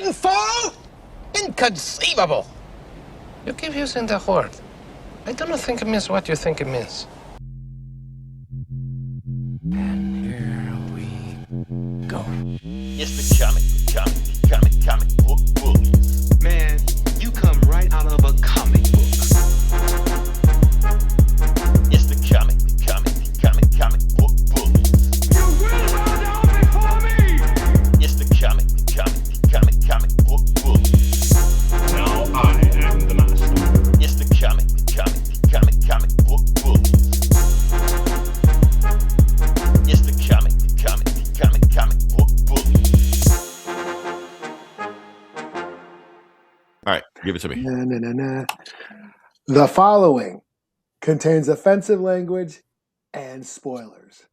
didn't fall? Inconceivable. You keep using the word. I do not think it means what you think it means. And here we go. It's the comic book bullies. Man, you come right out of a comic book. It's the comic book bullies. You will bow down before me! It's the comic book bullies. Now I am the master. It's the comic book bullies. It's the comic book bullies. All right, give it to me. Na. The following contains offensive language and spoilers.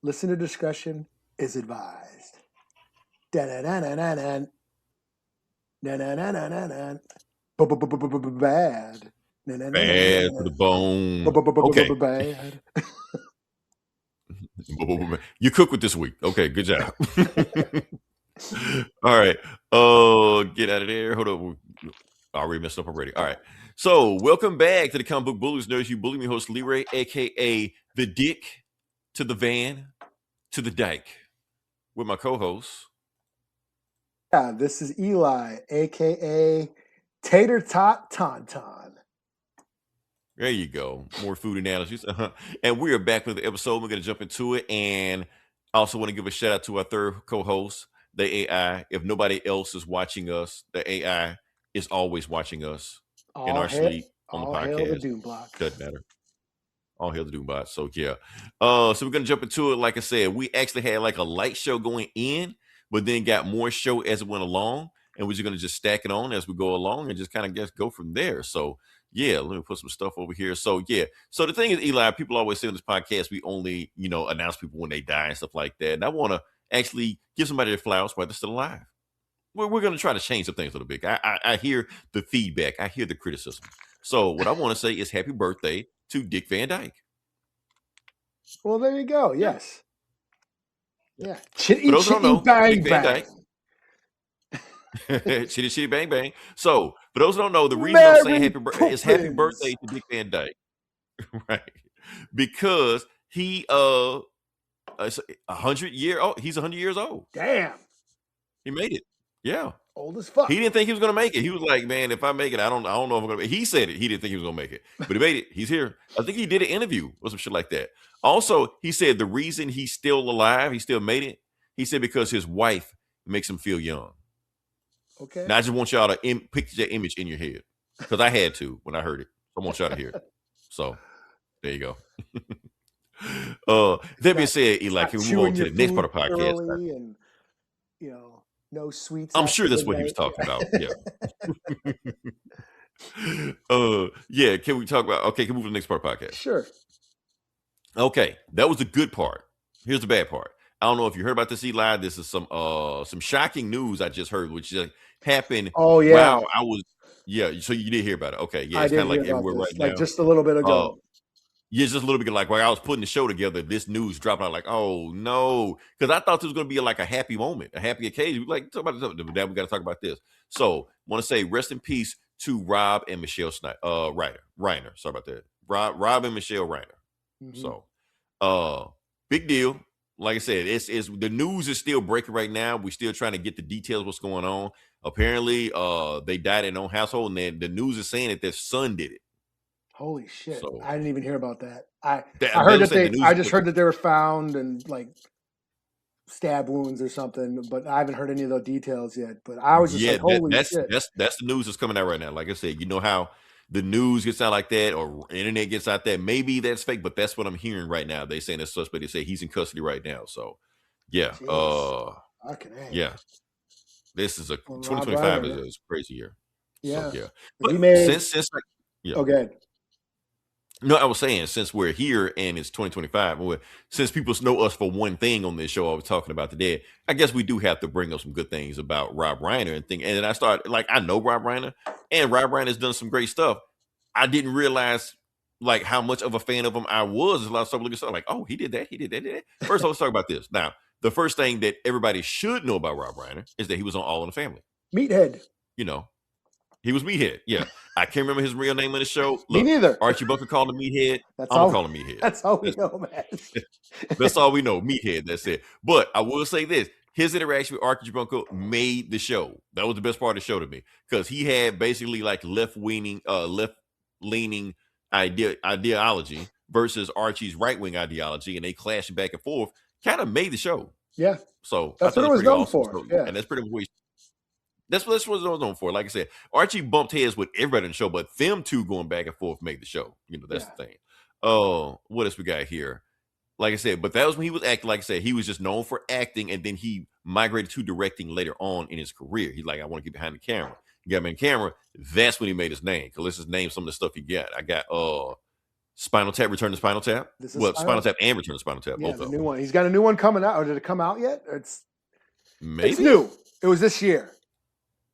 Listener discretion is advised. Da-na-na-na-na-na. Na-na-na-na-na-na. Bad. Bad to the bone. Okay. Bad. You cook with this week. Okay, good job. All right. Get out of there. Hold up. I already messed up already. All right. So welcome back to the Comic Book Bullies. Nerds, you bully me host Leroy, aka the Dick to the Van to the Dyke, with my co-host. Yeah, this is Eli, aka Tater Tot Tauntaun. There you go. More food analogies. And we are back with the episode. We're going to jump into it. And I also want to give a shout out to our third co-host, the AI. If nobody else is watching us, the AI is always watching us in our sleep on the podcast. All hail the Doom Block. Doesn't matter. All hail the Doom Bot. So yeah. So we're gonna jump into it. Like I said, we actually had like a light show going in, but then got more show as it went along, and we're just gonna just stack it on as we go along and just kind of just go from there. So yeah, let me put some stuff over here. So yeah. So the thing is, Eli, people always say on this podcast, we only, announce people when they die and stuff like that. And I want to actually give somebody their flowers while they're still alive. We're going to try to change some things a little bit. I hear the feedback. I hear the criticism. So what I want to say is happy birthday to Dick Van Dyke. Well, there you go. Yes. Yeah. For those who don't know, bang, Dick Van bang. Dyke. Chitty bang bang. So for those who don't know, the reason I'm saying happy birthday to Dick Van Dyke, right? Because he is 100 years old. He's 100 years old. Damn. He made it. Yeah. Old as fuck. He didn't think he was going to make it. He was like, man, if I make it, I don't know if I'm going to. He said it. He didn't think he was going to make it, but he made it. He's here. I think he did an interview or some shit like that. Also, he said the reason he's still alive, he still made it. He said because his wife makes him feel young. Okay. Now I just want y'all to picture that image in your head because I had to when I heard it. I want y'all to hear it. So there you go. That being said, Eli, can we move on to the next part of the podcast? And, no sweets. I'm sure that's what he was talking about. Yeah. Yeah. Can we talk about? Okay, can we move to the next part of the podcast? Sure. Okay, that was the good part. Here's the bad part. I don't know if you heard about this, Eli. This is some shocking news I just heard, which just happened. Oh yeah. Wow, I was. Yeah. So you did hear about it? Okay. Yeah. It's kind of like everywhere right now. Like just a little bit ago. Yeah, just a little bit like while I was putting the show together, this news dropped out like, oh no. Because I thought this was going to be like a happy moment, a happy occasion. Like, talk about this, but now we got to talk about this. So want to say rest in peace to Rob and Michelle Reiner. Sorry about that. Rob and Michelle Reiner. Mm-hmm. So big deal. Like I said, it's the news is still breaking right now. We're still trying to get the details of what's going on. Apparently, they died in their own household, and then the news is saying that their son did it. Holy shit! So, I didn't even hear about that. I heard that I just heard that they were found and like stab wounds or something, but I haven't heard any of the details yet. But I was just like, holy shit! That's the news that's coming out right now. Like I said, you know how the news gets out like that, or internet gets out there. Maybe that's fake, but that's what I'm hearing right now. They saying the suspect. They say he's in custody right now. So, yeah, yeah. This is 2025 is a crazy year. Yeah, so, yeah. But we made yeah. Okay. No, I was saying since we're here and it's 2025, since people know us for one thing on this show I was talking about today, I guess we do have to bring up some good things about Rob Reiner and thing. And then I started I know Rob Reiner, and Rob Reiner has done some great stuff. I didn't realize like how much of a fan of him I was. A lot of stuff looking stuff like, oh, he did that. First, let's talk about this. Now, the first thing that everybody should know about Rob Reiner is that he was on All in the Family. Meathead. You know, he was Meathead. Yeah. I can't remember his real name in the show. Look, Me neither. Archie Bunker called him Meathead. I'm going to call him Meathead. That's all we know, man. That's all we know. Meathead, that's it. But I will say this. His interaction with Archie Bunker made the show. That was the best part of the show to me. Because he had basically like left-leaning ideology versus Archie's right-wing ideology, and they clashed back and forth. Kind of made the show. Yeah. So that's what it was known for. So, yeah. And that's pretty much that's what it was known for. Like I said, Archie bumped heads with everybody in the show, but them two going back and forth made the show. You know, that's the thing. Oh, what else we got here? Like I said, but that was when he was acting. Like I said, he was just known for acting, and then he migrated to directing later on in his career. He's like, I want to get behind the camera. He got me in camera. That's when he made his name. Let's just name some of the stuff he got. I got Spinal Tap, Return to Spinal Tap. Spinal Tap and Return to Spinal Tap. Yeah, both the new one. He's got a new one coming out. Or did it come out yet? It's new. It was this year.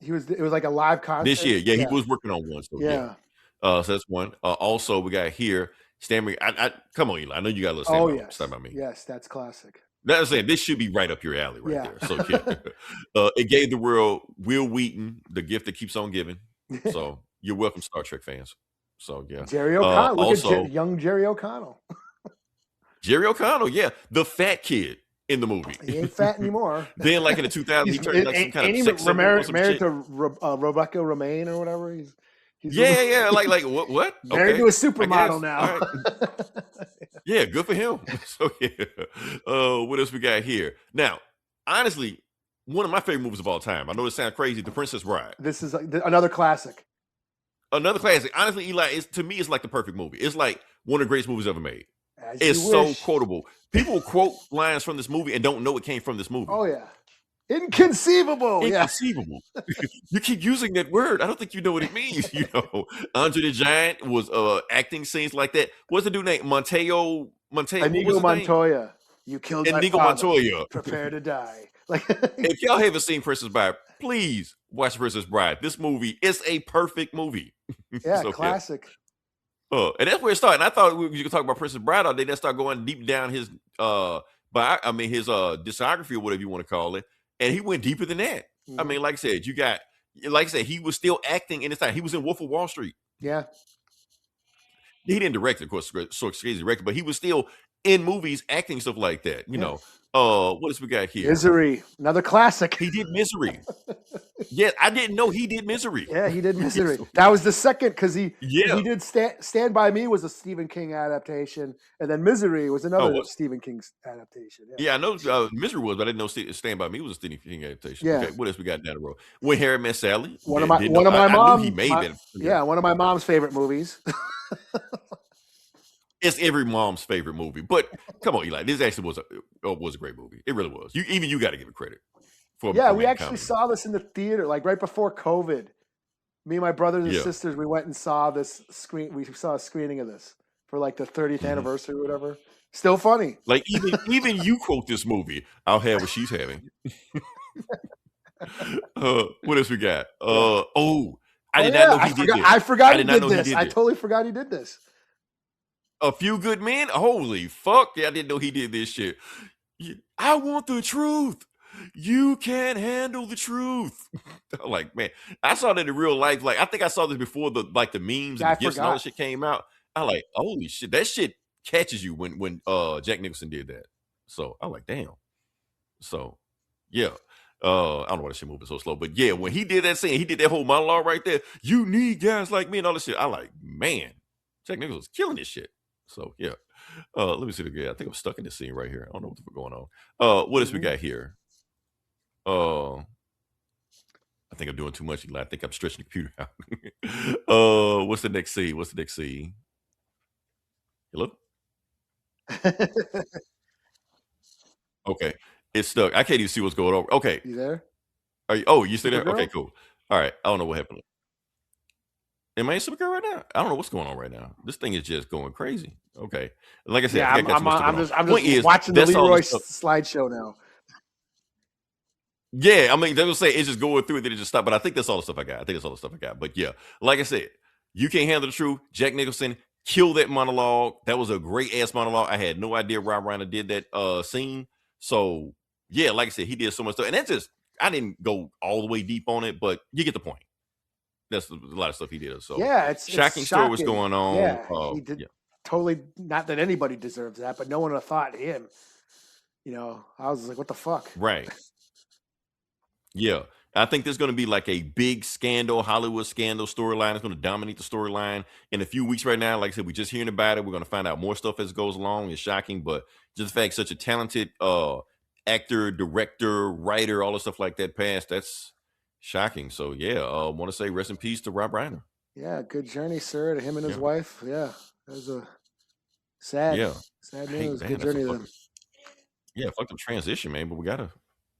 It was like a live concert. This year. Yeah, he was working on one. So yeah. So that's one. Also, we got here. Stanley, come on, Eli. I know you got a little Stand By Me. Yes, that's classic. That's saying this should be right up your alley there. So yeah. It gave the world Will Wheaton the gift that keeps on giving. So you're welcome, Star Trek fans. So yeah. Jerry O'Connell. Look at young Jerry O'Connell. Jerry O'Connell, yeah. The fat kid in the movie. He ain't fat anymore. Then like in the 2000s, he turned like some kind of sex married to Rebecca Romaine or whatever. He's yeah. Like what? Married to a supermodel now. Right. Yeah, good for him. So yeah. What else we got here? Now, honestly, one of my favorite movies of all time. I know it sounds crazy. The Princess Bride. This is another classic. Another classic. Honestly, Eli, to me, it's like the perfect movie. It's like one of the greatest movies ever made. It's so quotable. People quote lines from this movie and don't know it came from this movie. Oh yeah. Inconceivable. Inconceivable. You keep using that word. I don't think you know what it means. You know, Andre the Giant was acting scenes like that. What's the dude name? Inigo Montoya. You killed Inigo my father. Montoya. Prepare to die. Like if y'all haven't seen Princess Bride, please watch Princess Bride. This movie is a perfect movie. Yeah, classic. And that's where it started. And I thought you could talk about Princess Bride all day. Then start going deep down his discography or whatever you want to call it. And he went deeper than that. Mm-hmm. I mean, like I said, he was still acting in his time. He was in Wolf of Wall Street. Yeah. He didn't direct it, of course, Scorsese directed, but he was still in movies acting stuff like that. You know. What else we got here? Misery, another classic. He did Misery. Yeah, I didn't know he did Misery. Yeah, he did Misery. That was the second because he did Stand By Me was a Stephen King adaptation, and then Misery was another Stephen King adaptation. Yeah, I know Misery was, but I didn't know Stand By Me was a Stephen King adaptation. Yeah. Okay, what else we got down the road? When Harry Met Sally. One of my mom's favorite movies. It's every mom's favorite movie, but come on, Eli. This actually was a great movie. It really was. You got to give it credit. We actually saw this in the theater, like right before COVID. Me and my brothers and sisters, we went and saw this screen. We saw a screening of this for like the 30th anniversary or whatever. Still funny. Like even you quote this movie. I'll have what she's having. What else we got? I did not know he did this. I forgot he did this. I totally forgot he did this. A Few Good Men? Holy fuck. Yeah, I didn't know he did this shit. I want the truth. You can't handle the truth. Like, man, I saw that in real life. Like, I think I saw this before the memes and the gifs and all that shit came out. I like, holy shit. That shit catches you when Jack Nicholson did that. So I'm like, damn. So yeah. I don't know why that shit moving so slow, but yeah, when he did that scene, he did that whole monologue right there. You need guys like me and all this shit. I like, man, Jack Nicholson was killing this shit. So yeah. Let me see the again. I think I'm stuck in this scene right here. I don't know what's going on. What else we got here? I think I'm doing too much, Eli. I think I'm stretching the computer out. What's the next scene? Hello? Okay. It's stuck. I can't even see what's going on. Okay. You there? You still there? Okay, cool. All right. I don't know what happened. Am I in Supergirl right now? I don't know what's going on right now. This thing is just going crazy. Okay. Like I said, I'm just watching the Leroy slideshow now. Yeah, I mean, they will say it's just going through it, then it just stopped. But I think that's all the stuff I got. But yeah, like I said, You Can't Handle the Truth. Jack Nicholson killed that monologue. That was a great ass monologue. I had no idea Rob Reiner did that scene. So yeah, like I said, he did so much stuff, and that's just I didn't go all the way deep on it, but you get the point. That's a lot of stuff he did. So yeah, it's shocking story was going on. Yeah, he did totally. Not that anybody deserves that, but no one would have thought him. You know, I was like, what the fuck? Right. Yeah. I think there's going to be like a big scandal, Hollywood scandal storyline. It's going to dominate the storyline in a few weeks right now. Like I said, we're just hearing about it. We're going to find out more stuff as it goes along. It's shocking, but just the fact such a talented actor, director, writer, all the stuff like that passed, that's shocking. So, yeah, I want to say rest in peace to Rob Reiner. Yeah, good journey, sir, to him and his wife. Yeah, that was a sad news. Good journey to them. Yeah, fuck the transition, man, but we gotta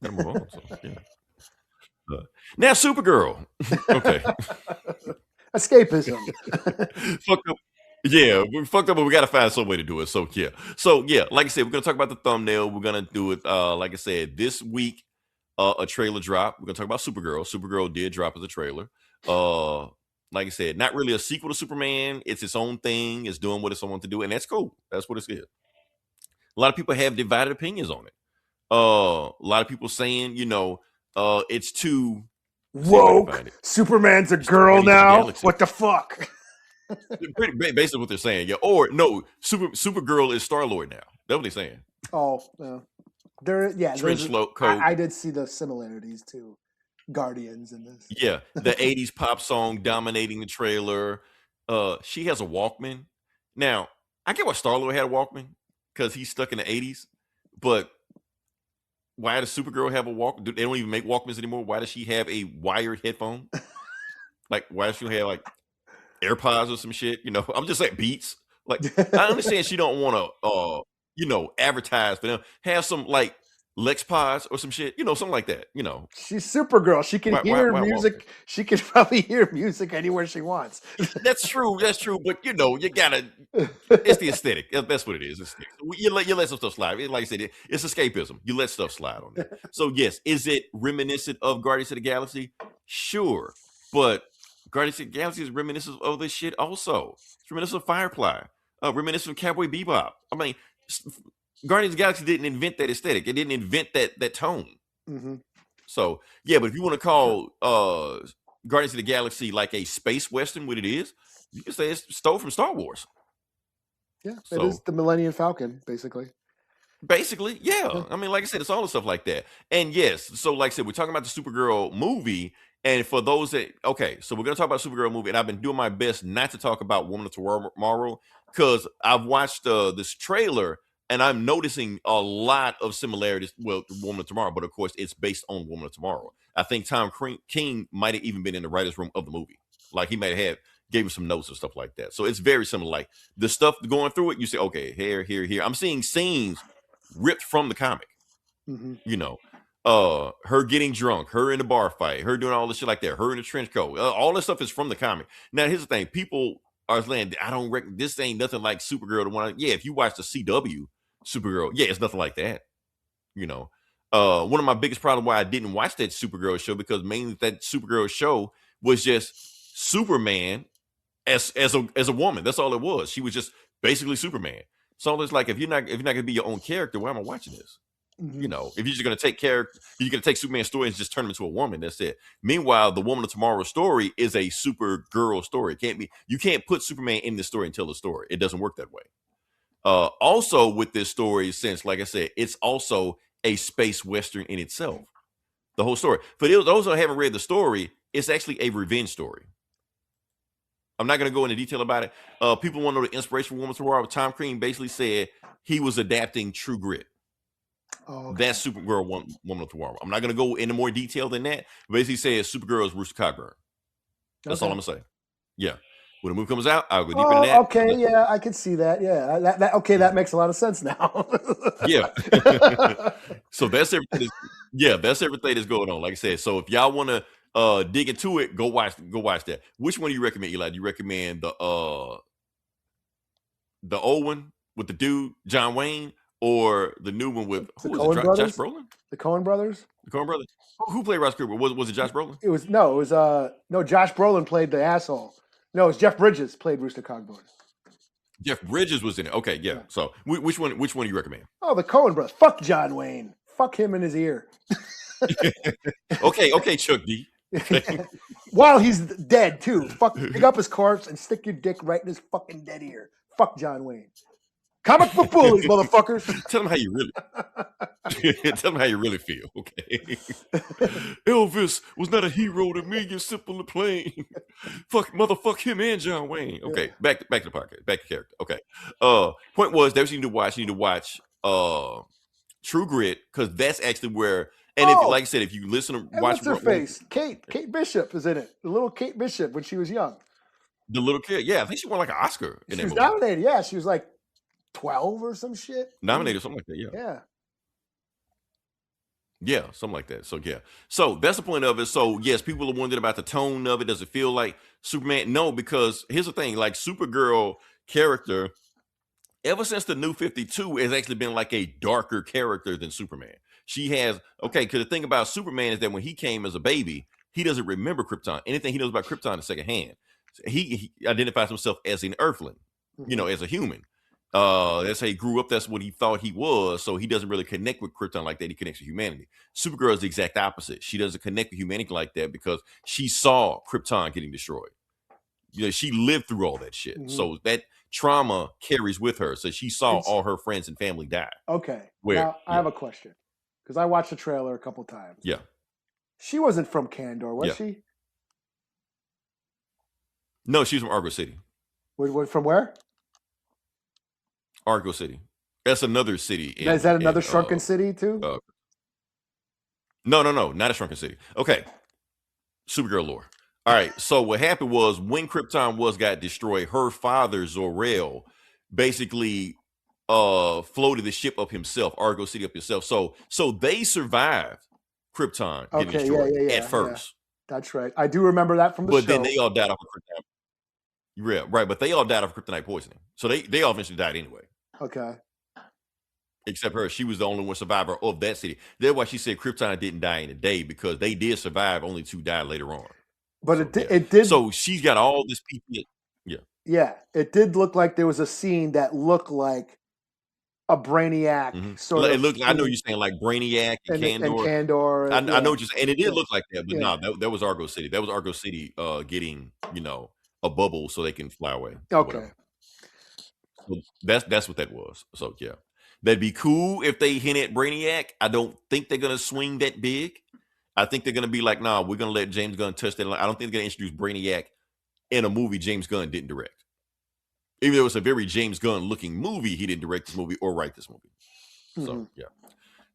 move on. So, yeah. Now, Supergirl. Okay. Escapism. Fucked up. Yeah, we fucked up, but we got to find some way to do it. So, yeah. Like I said, we're going to talk about the thumbnail. We're going to do it, like I said, this week, a trailer drop. We're going to talk about Supergirl. Supergirl did drop as a trailer. Like I said, not really a sequel to Superman. It's its own thing. It's doing what it's wanting to do, and that's cool. That's what it is. A lot of people have divided opinions on it. A lot of people saying, it's too woke. Superman's a girl now. What the fuck? Basically what they're saying. Yeah. Or no, Supergirl is Star-Lord now. That's what they're saying. Oh, yeah. Trench coat. I did see the similarities to Guardians in this. Yeah. The 80s pop song dominating the trailer. She has a Walkman. Now, I get why Star-Lord had a Walkman because he's stuck in the 80s, but why does Supergirl have a Walkman? They don't even make Walkmans anymore. Why does she have a wired headphone? Like, why does she have like AirPods or some shit? I'm just saying Beats. Like, I understand she don't want to, advertise for them. Have some like Lex Pods or some shit, something like that. She's Supergirl. She can hear music. She can probably hear music anywhere she wants. That's true. But you gotta. It's the aesthetic. That's what it is. It's you let some stuff slide. Like I said, it's escapism. You let stuff slide on that. So yes, is it reminiscent of Guardians of the Galaxy? Sure, but Guardians of the Galaxy is reminiscent of this shit also. It's reminiscent of Firefly. Reminiscent of Cowboy Bebop. I mean, Guardians of the Galaxy didn't invent that aesthetic. It didn't invent that tone. Mm-hmm. So yeah, but if you want to call Guardians of the Galaxy like a space western, what it is, you can say it's stole from Star Wars. Yeah, it is the Millennium Falcon, basically. Basically, yeah. I mean, like I said, it's all the stuff like that. And yes, so like I said, we're talking about the Supergirl movie. And for those that, so we're going to talk about Supergirl movie. And I've been doing my best not to talk about Woman of Tomorrow because I've watched this trailer and I'm noticing a lot of similarities with Woman of Tomorrow. But of course, it's based on Woman of Tomorrow. I think Tom King might have even been in the writer's room of the movie. Like he might have gave him some notes and stuff like that. So it's very similar. Like the stuff going through it, you say, okay, here. I'm seeing scenes ripped from the comic. Mm-hmm. Her getting drunk, her in the bar fight, her doing all this shit like that, her in the trench coat. All this stuff is from the comic. Now, here's the thing. People are saying, I don't reckon this ain't nothing like Supergirl. If you watch the CW Supergirl, it's nothing like that. One of my biggest problems why I didn't watch that Supergirl show, because mainly that Supergirl show was just Superman as a woman. That's all it was. She was just basically Superman. So it's like, if you're not gonna be your own character, why am I watching this? Mm-hmm. If you're just gonna take character, you're gonna take Superman's story and just turn him into a woman. That's it. Meanwhile, the Woman of Tomorrow story is a Supergirl story. You can't put Superman in this story and tell the story. It doesn't work that way. Also with this story, since like I said, it's also a space western in itself. The whole story. For those who haven't read the story, it's actually a revenge story. I'm not going to go into detail about it. People want to know the inspiration for Woman of Tomorrow. Tom King basically said he was adapting True Grit. Oh, okay. That's Supergirl Woman of Tomorrow. I'm not going to go into more detail than that. Basically says Supergirl is Rooster Cogburn. That's all I'm going to say. Yeah. When the movie comes out, I'll go deeper into that. Okay, yeah, I can see that. Yeah, that makes a lot of sense now. Yeah. So that's everything. That's everything that's going on. Like I said, so if y'all want to dig into it, go watch that. Which one do you recommend, Eli? Do you recommend the old one with the dude John Wayne, or the new one with Josh Brolin? The Coen brothers. The Coen brothers. Who played Ross Cooper? Was it Josh Brolin? It was Josh Brolin played the asshole. No, it was Jeff Bridges played Rooster Cogburn. Jeff Bridges was in it. Okay, yeah. So which one do you recommend? Oh, the Coen brothers. Fuck John Wayne. Fuck him in his ear. Okay, Chuck D. While he's dead too. Fuck, pick up his corpse and stick your dick right in his fucking dead ear. Fuck John Wayne. Comic book bullies, motherfuckers. Tell them how you really. Tell them how you really feel. Okay. Elvis was not a hero to me. You're simple and plain. Motherfuck him and John Wayne. Okay, back to the podcast. Back to character. Okay. Point was that you need to watch. You need to watch True Grit, because that's actually where. And if, like I said, if you listen to watch, what's her face? Kate Bishop is in it. The little Kate Bishop when she was young. The little kid, yeah, I think she won like an Oscar. She was nominated. Yeah, she was like 12 or some shit. Nominated, something like that. Yeah. Yeah. Yeah, something like that. So yeah. So that's the point of it. So yes, people are wondering about the tone of it. Does it feel like Superman? No, because here's the thing: like Supergirl character, ever since the New 52, has actually been like a darker character than Superman. She has because the thing about Superman is that when he came as a baby, he doesn't remember Krypton. Anything he knows about Krypton is secondhand. He identifies himself as an Earthling, as a human. That's how he grew up. That's what he thought he was. So he doesn't really connect with Krypton like that. He connects with humanity. Supergirl is the exact opposite. She doesn't connect with humanity like that because she saw Krypton getting destroyed. She lived through all that shit. So that trauma carries with her. So she saw all her friends and family die. Okay. Now, I have a question. Because I watched the trailer a couple times. Yeah. She wasn't from Kandor, was she? No, she's from Argo City. From where? Argo City. That's another city. Is that another shrunken city too? No, not a shrunken city. Okay. Supergirl lore. All right. So what happened was when Krypton got destroyed, her father Zor-El basically floated the ship up himself, Argo City up himself. So they survived Krypton getting destroyed at first. Yeah. That's right. I do remember that from the show. But then they all died off of Krypton. Yeah, right. But they all died off of kryptonite poisoning. So they all eventually died anyway. Okay. Except her. She was the only one survivor of that city. That's why she said Krypton didn't die in a day, because they did survive. Only 2 died later on. But it did. So she's got all this PTSD. Yeah. Yeah. It did look like there was a scene that looked like a Brainiac sort of. It looked. I know you're saying like Brainiac and Kandor. And I know what you're saying. And it did look like that, but no, that was Argo City. That was Argo City getting, a bubble so they can fly away. Okay. So that's what that was. So yeah. That'd be cool if they hint at Brainiac. I don't think they're gonna swing that big. I think they're gonna be like, nah, we're gonna let James Gunn touch that. I don't think they're gonna introduce Brainiac in a movie James Gunn didn't direct. Even though it's a very James Gunn looking movie, he didn't direct this movie or write this movie. So yeah.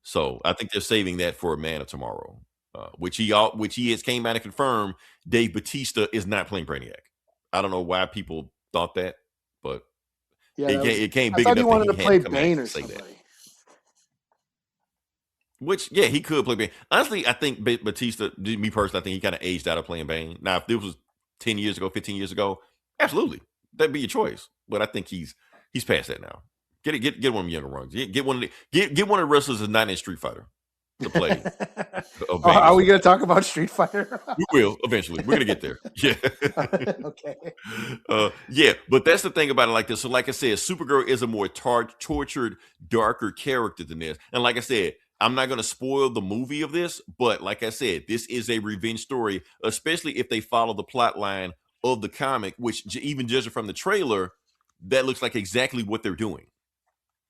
So I think they're saving that for a Man of Tomorrow, which he has came out and confirmed Dave Bautista is not playing Brainiac. I don't know why people thought that, but it came big enough. He wanted to play Bane or something. Which, yeah, he could play Bane. Honestly, I think Bautista, me personally, I think he kind of aged out of playing Bane. Now, if this was 10 years ago, 15 years ago, absolutely, that'd be your choice. But I think he's past that now. Get one of them younger runs. Get one of the wrestlers that's not in Street Fighter to play. Are we going to talk about Street Fighter? We will eventually. We're going to get there. Yeah. Okay. Yeah, but that's the thing about it like this. So like I said, Supergirl is a more tortured, darker character than this. And like I said, I'm not going to spoil the movie of this, but like I said, this is a revenge story, especially if they follow the plot line of the comic, which even judging from the trailer, that looks like exactly what they're doing.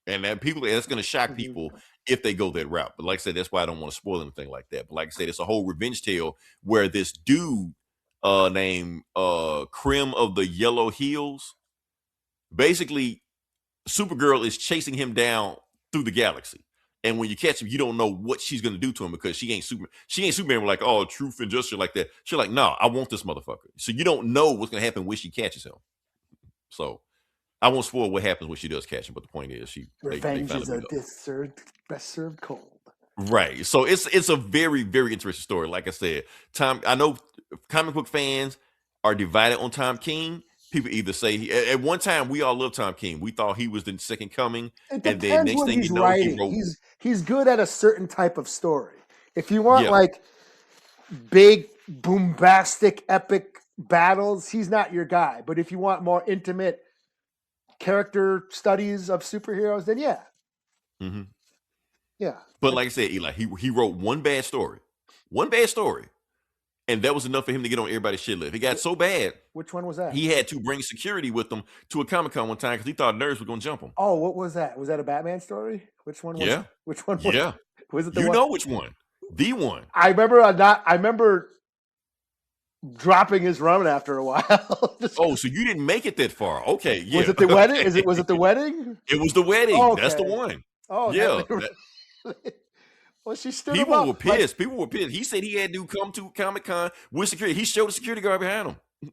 And that's going to shock people if they go that route. But like I said, that's why I don't want to spoil anything like that. But like I said, it's a whole revenge tale where this dude named Krim of the Yellow Hills, basically Supergirl is chasing him down through the galaxy. And when you catch him, you don't know what she's going to do to him, because she ain't Superman. We're like, oh, truth and justice like that. She's like, no, I want this motherfucker. So you don't know what's going to happen when she catches him. So I won't spoil what happens when she does catch him, but the point is, revenge is best served cold. Right. So it's a very, very interesting story. Like I said, I know comic book fans are divided on Tom King. People either say at one time we all loved Tom King. We thought he was the second coming, and then next thing you know, he's good at a certain type of story. If you want like big, bombastic, epic battles, he's not your guy. But if you want more intimate character studies of superheroes, then yeah. Yeah. But like I said, Eli, he wrote one bad story, and that was enough for him to get on everybody's shit list. It got so bad. Which one was that? He had to bring security with him to a Comic-Con one time because he thought nerds were going to jump him. Oh, what was that? Was that a Batman story? Which one was Yeah. Which one was Yeah. Was it the You one? know which one. The one. I remember dropping his run after a while. Oh, so you didn't make it that far. Okay. Yeah. Was it the wedding? Was it the wedding? It was the wedding. Oh, That's the okay. one. Oh, yeah. Well, she stood People him up. were pissed. People were pissed. He said he had to come to Comic-Con with security. He showed the security guard behind him.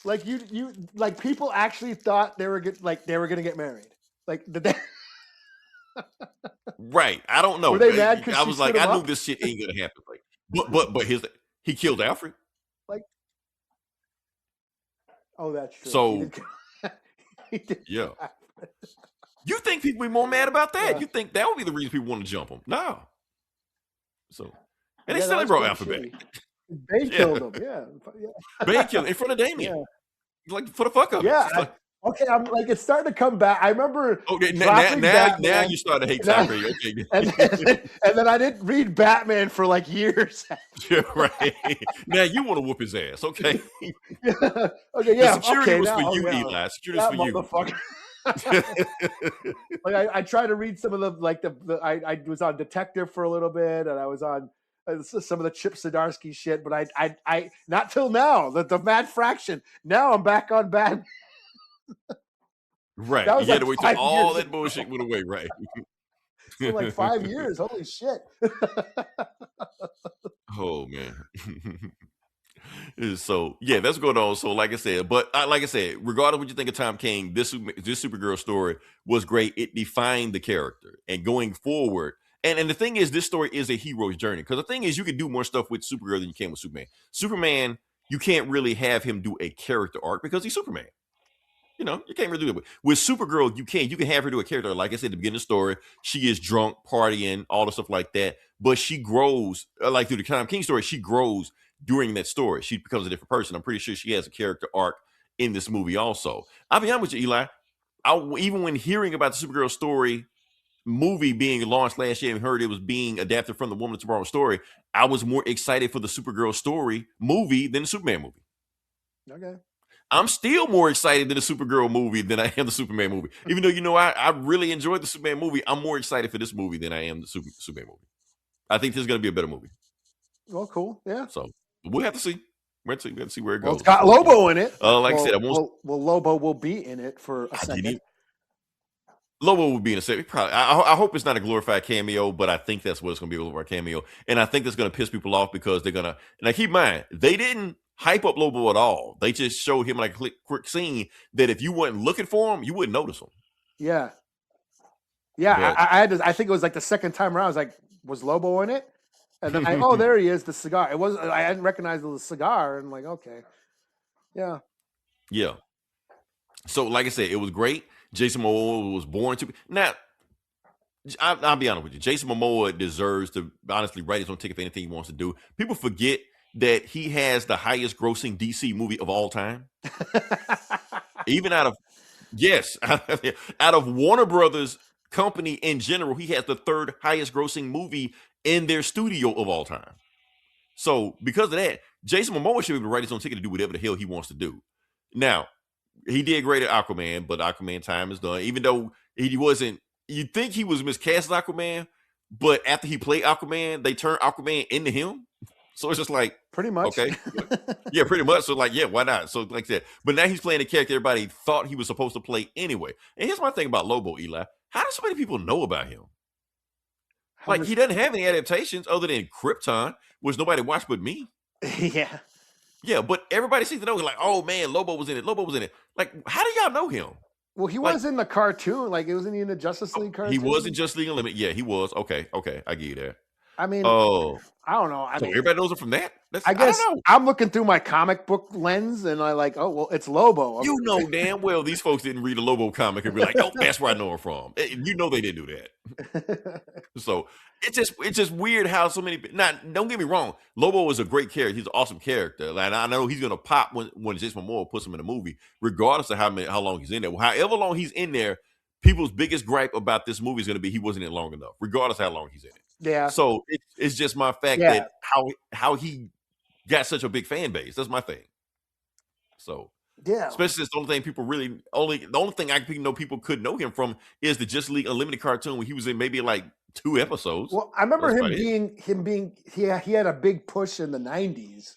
Like you like people actually thought they were gonna get married. Like the Right. I don't know. Were they mad 'cause I she was like, stood him I knew up? this shit ain't gonna happen. Like, but he killed Alfred. like. Oh, that's true. So He did. yeah. You think people be more mad about that? Yeah. You think that would be the reason people want to jump him? No. So and they Yeah, still that ain't brought was Alfred kinda back. shitty. They killed him. Yeah. Bane killed him in front of Damien. Like for the fuck of it. Yeah. It's like, Okay, I'm like it's starting to come back. I remember okay, dropping now Batman, you start to hate Tom Brady. Okay. and then I didn't read Batman for like years. Yeah, right. Now you want to whoop his ass. Okay. Yeah. Okay, yeah. The security okay, was now, for you, yeah. Eli. Security was for you. Motherfucker. Like I tried to read some of I was on Detective for a little bit, and I was on some of the Chip Zdarsky shit, but I not till now the Mad Fraction. Now I'm back on Batman. Right. That was You had like to wait till 5 all years that bullshit went away, right? For like 5 years. Holy shit. Oh man. So yeah, that's going on. So like I said, regardless of what you think of Tom King, this Supergirl story was great. It defined the character, and going forward, and the thing is, this story is a hero's journey. Because the thing is, you can do more stuff with Supergirl than you can with Superman. Superman, you can't really have him do a character arc because he's Superman. You know, you can't really do it. With Supergirl, you can. You can have her do a character. Like I said at the beginning of the story, she is drunk, partying, all the stuff like that. But she grows, like through the Tom King story, she grows during that story. She becomes a different person. I'm pretty sure she has a character arc in this movie also. I'll be honest with you, Eli. Even when hearing about the Supergirl story movie being launched last year and heard it was being adapted from the Woman of Tomorrow story, I was more excited for the Supergirl story movie than the Superman movie. Okay. I'm still more excited than the Supergirl movie than I am the Superman movie. Even though, I really enjoyed the Superman movie, I'm more excited for this movie than I am the Superman movie. I think this is going to be a better movie. Well, cool. Yeah. So we'll have to see. We have to see where it goes. Well, it's got Lobo in it. Like I said, I won't. Well, Lobo will be in it for a second. Lobo will be in a second. Probably. I hope it's not a glorified cameo, but I think that's what it's going to be, a glorified cameo. And I think that's going to piss people off because they're going to. Now, keep in mind, they didn't hype up Lobo at all. They just showed him like a quick scene that if you weren't looking for him, you wouldn't notice him. Yeah. Yeah. I think it was like the second time around. I was like, was Lobo in it? And then there he is, the cigar. I hadn't recognized the cigar, and I'm like, okay. Yeah. Yeah. So, like I said, it was great. Jason Momoa was born to be. Now, I'll be honest with you. Jason Momoa deserves to honestly write his own ticket for anything he wants to do. People forget that he has the highest grossing DC movie of all time. Even out of Warner Brothers company in general, he has the third highest grossing movie in their studio of all time. So because of that, Jason Momoa should be able to write his own ticket to do whatever the hell he wants to do. Now, he did great at Aquaman, but Aquaman time is done. Even though he wasn't, you'd think he was miscast as Aquaman, but after he played Aquaman, they turned Aquaman into him. So it's just like, pretty much. Okay. Yeah, pretty much. So like, yeah, why not? So like that. But now he's playing a character everybody thought he was supposed to play anyway. And here's my thing about Lobo, Eli. How do so many people know about him? Like, he doesn't have any adaptations other than Krypton, which nobody watched but me. Yeah. Yeah, but everybody seems to know. Like, oh man, Lobo was in it. Lobo was in it. Like, how do y'all know him? Well, he was in the cartoon. Like, wasn't he in the Justice League cartoon? He was in Justice League Unlimited. Yeah, he was. Okay, I give you that. I mean, I don't know. So everybody knows him from that? I guess I don't know. I'm looking through my comic book lens, and I like, oh, well, it's Lobo. You know damn well these folks didn't read a Lobo comic and be like, oh, that's where I know him from. You know they didn't do that. So it's just weird how so many. Now, don't get me wrong. Lobo is a great character. He's an awesome character. Like, I know he's gonna pop when Jason Momoa puts him in a movie, regardless of how long he's in there. However long he's in there, people's biggest gripe about this movie is going to be he wasn't in it long enough, regardless how long he's in it. Yeah. So it's just my fact that how he got such a big fan base. That's my thing. So yeah, especially since the only thing people the only thing I know people could know him from is the Just League Unlimited cartoon when he was in maybe like 2 episodes. Well, I remember he had a big push in the 90s.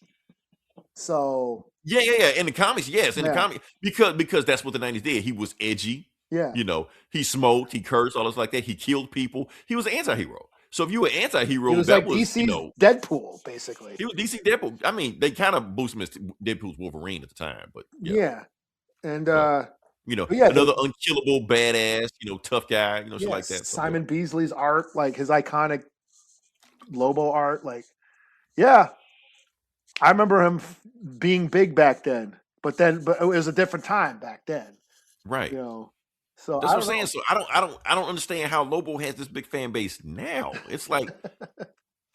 So yeah. In the comics, yes, in the comics, because that's what the 90s did. He was edgy. Yeah. You know, he smoked, he cursed, all this like that. He killed people. He was an anti-hero. So if you were an anti-hero, he was that like was DC's Deadpool, basically. He was DC Deadpool. I mean, they kind of boosted him as Deadpool's Wolverine at the time, but yeah. And you know, another unkillable badass, you know, tough guy, you know, shit like that. Simon Beasley's art, like his iconic Lobo art, like, yeah. I remember him being big back then, but it was a different time back then, right? You know, so that's what I'm saying. So I don't understand how Lobo has this big fan base now. It's like,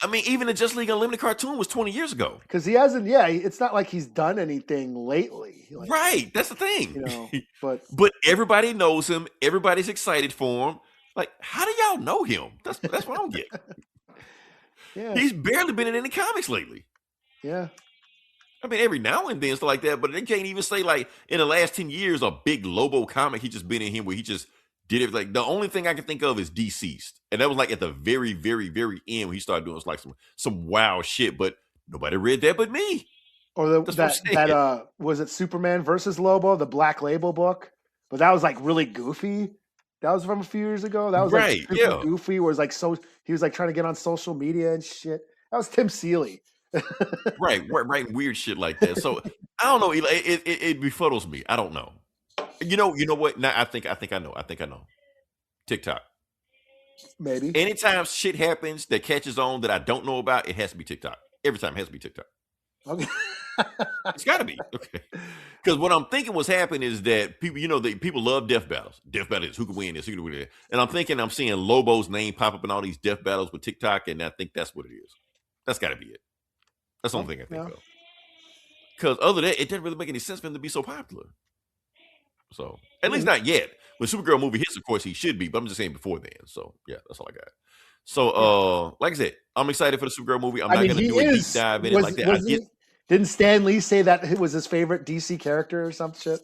I mean, even the Just League Unlimited cartoon was 20 years ago. Because he hasn't, it's not like he's done anything lately. Like, right, that's the thing. You know, but everybody knows him. Everybody's excited for him. Like, how do y'all know him? That's what I don't get. Yeah, he's barely been in any comics lately. Yeah. I mean, every now and then stuff like that, but they can't even say like in the last 10 years a big Lobo comic he just been in him where he just did it. Like the only thing I can think of is Deceased, and that was like at the very, very, very end when he started doing like some wild shit. But nobody read that but me. Or that was it Superman versus Lobo, the Black Label book, but that was like really goofy. That was from a few years ago. That was like super goofy. Where it was like he was like trying to get on social media and shit. That was Tim Seeley. right, weird shit like that. So I don't know. It befuddles me. I don't know. You know what? Now I think I know. TikTok. Maybe. Anytime shit happens that catches on that I don't know about, it has to be TikTok. Every time it has to be TikTok. Okay. It's got to be okay. Because what I'm thinking was happening is that people, people love death battles. Death battles. Who can win this? Who can win that? And I'm seeing Lobo's name pop up in all these death battles with TikTok, and I think that's what it is. That's got to be it. That's the only thing I think of. Because other than that, it didn't really make any sense for him to be so popular. So, at least not yet. When Supergirl movie hits, of course, he should be. But I'm just saying before then. So, yeah, that's all I got. So, like I said, I'm excited for the Supergirl movie. I'm not going to do a deep dive in it like that. Didn't Stan Lee say that it was his favorite DC character or some shit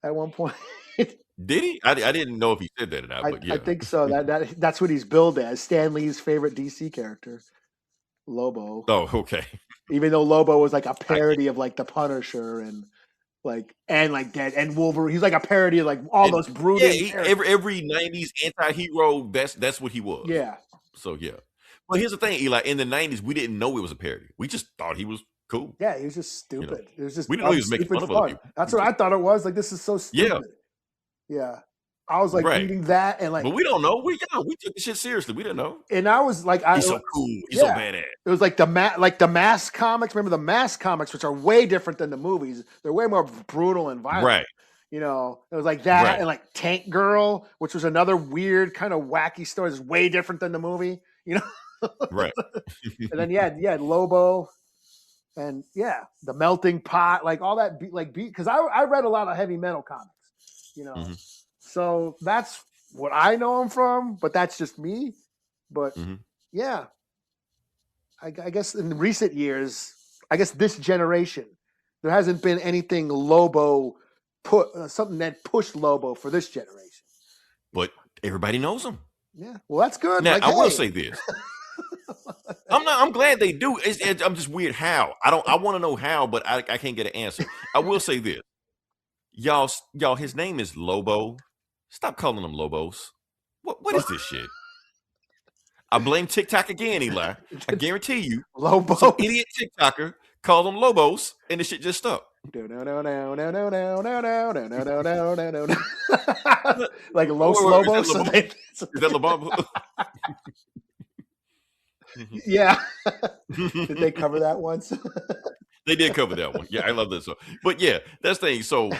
at one point? Did he? I didn't know if he said that or not. But yeah. I think so. That's what he's billed as. Stan Lee's favorite DC character. Lobo. Oh, okay. Even though Lobo was like a parody of like the Punisher and Dead and Wolverine. He's like a parody of like all those brooding. Yeah, every 90s anti-hero, that's what he was. Yeah. So yeah. But here's the thing, Eli. In the 90s, we didn't know it was a parody. We just thought he was cool. Yeah, he was just stupid. It was just we didn't know he was making fun of other people. That's what I thought it was. Like, this is so stupid. Yeah. I was like reading that and like, but we don't know. We took the shit seriously. We didn't know. And I was like, he's so cool. He's so badass. It was like the Mask comics. Remember the Mask comics, which are way different than the movies. They're way more brutal and violent. Right. You know, it was like that and like Tank Girl, which was another weird kind of wacky story. It's way different than the movie. You know. Right. And then yeah, Lobo, and the Melting Pot, like all that. Because I read a lot of heavy metal comics. You know. Mm-hmm. So that's what I know him from, but that's just me. But I guess in recent years, this generation, there hasn't been anything Lobo something that pushed Lobo for this generation. But everybody knows him. Yeah, well, that's good. Now I will say this: I'm glad they do. I'm just weird how. I want to know how, but I can't get an answer. I will say this, y'all. His name is Lobo. Stop calling them Lobos. What is this shit? I blame TikTok again, Eli. I guarantee you, Lobos. Some idiot TikToker called them Lobos, and the shit just stuck. Like Los Lobos. Is that LOBO? Yeah. Did they cover that once? They did cover that one. Yeah, I love that song. But yeah, that's the thing. So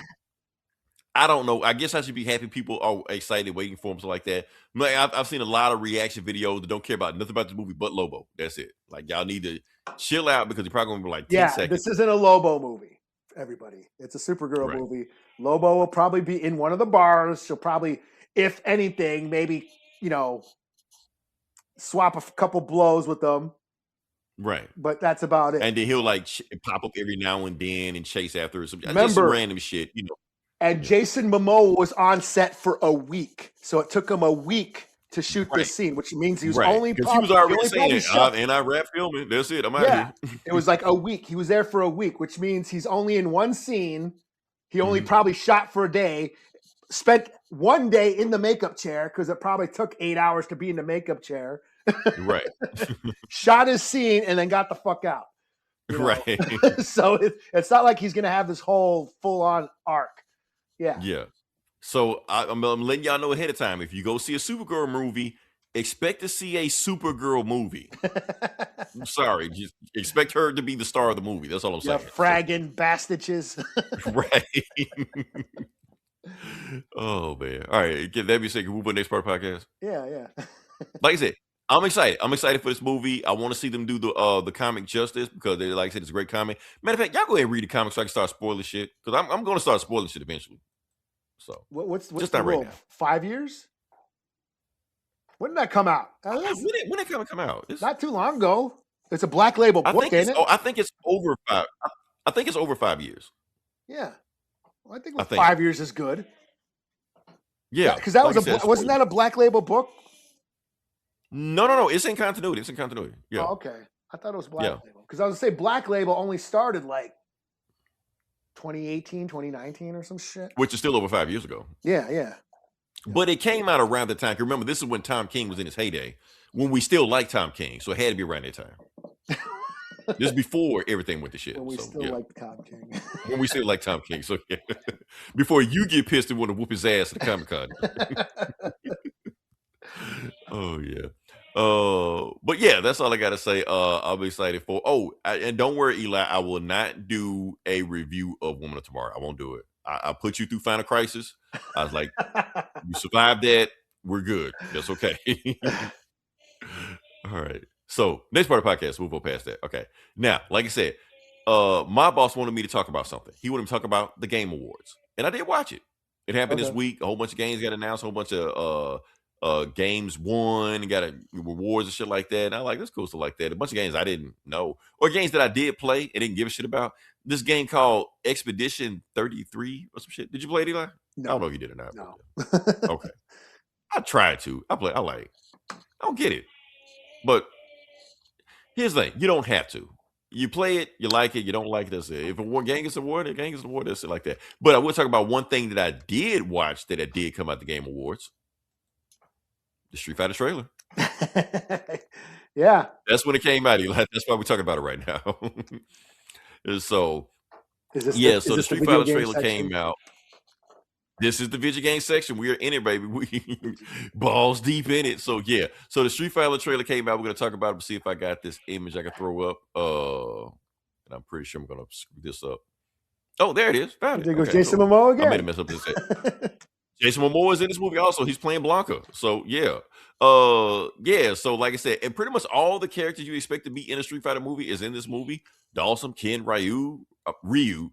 I don't know. I guess I should be happy people are excited, waiting for him, so like that. Like, I've seen a lot of reaction videos that don't care about nothing about the movie but Lobo. That's it. Like, y'all need to chill out because you're probably going to be like 10 seconds. This isn't a Lobo movie, everybody. It's a Supergirl movie. Lobo will probably be in one of the bars. She'll probably if anything, maybe, you know, swap a couple blows with them. Right. But that's about it. And then he'll like pop up every now and then and chase after some, just some Remember, random shit, you know. and Jason Momoa was on set for a week, so it took him a week to shoot this scene, which means he was only because he was already saying shot, and I wrap filming. That's it. I'm out here. It was like a week. He was there for a week, which means he's only in one scene. He only probably shot for a day, spent one day in the makeup chair because it probably took 8 hours to be in the makeup chair. Right. Shot his scene and then got the fuck out. You know? Right. So it's not like he's gonna have this whole full on arc. Yeah. Yeah. So I'm letting y'all know ahead of time. If you go see a Supergirl movie, expect to see a Supergirl movie. I'm sorry, just expect her to be the star of the movie. That's all I'm saying. Fragging bastages. Right. Oh man. All right. That be said. Can we move on to the next part of the podcast? Yeah. Like I said, I'm excited. I'm excited for this movie. I want to see them do the comic justice because they, like I said, it's a great comic. Matter of fact, y'all go ahead and read the comic so I can start spoiling shit because I'm going to start spoiling shit eventually. So what's just the not rule? right now. 5 years? When did that come out? When did comic come out? It's not too long ago. It's a Black Label book, ain't it? I think it's over 5. I think it's over 5 years. Yeah, well, I think 5 years is good. Yeah, because that wasn't that a Black Label book? No. It's in continuity. Yeah. Oh, okay. I thought it was Black Label because I was gonna say Black Label only started like 2018, 2019 or some shit. Which is still over 5 years ago. Yeah. But it came out around the time. Remember, this is when Tom King was in his heyday, when we still liked Tom King. So it had to be around that time. This is before everything went to shit. When we still like Tom King. When we still like Tom King. So yeah. Before you get pissed and want to whoop his ass at the Comic-Con. Oh, yeah. But yeah, that's all I gotta say. I'll be excited for. And don't worry, Eli, I will not do a review of Woman of Tomorrow. I won't do it. I put you through Final Crisis. I was like, you survived that. We're good. That's okay. All right. So next part of the podcast, we'll go past that. Okay. Now, like I said, my boss wanted me to talk about something. He wanted me to talk about the Game Awards, and I did watch it. It happened this week. A whole bunch of games got announced. A whole bunch of games won and got rewards and shit like that. And I like, that's cool stuff like that. A bunch of games I didn't know, or games that I did play and didn't give a shit about. This game called Expedition 33 or some shit. Did you play it, Eli? No. I don't know if you did or not. No. Okay. I tried to. I don't get it. But here's the thing. You don't have to. You play it, you like it, you don't like it. That's it. If a game gets an award, a game gets an award. That's it, like that. But I will talk about one thing that I did watch that I did come out the Game Awards. The Street Fighter trailer. Yeah. That's when it came out, Eli. That's why we're talking about it right now. So, so the Street Fighter trailer came out. This is the video game section. We are in it, baby. We balls deep in it. So, yeah. So the Street Fighter trailer came out. We're going to talk about it. See if I got this image I can throw up. And I'm pretty sure I'm going to screw this up. Oh, there it is. Found it. There goes Jason Momoa again. I made a mess up this. Jason Momoa is in this movie also. He's playing Blanca. So, yeah. So like I said, and pretty much all the characters you expect to be in a Street Fighter movie is in this movie. Dawson, Ken, Ryu,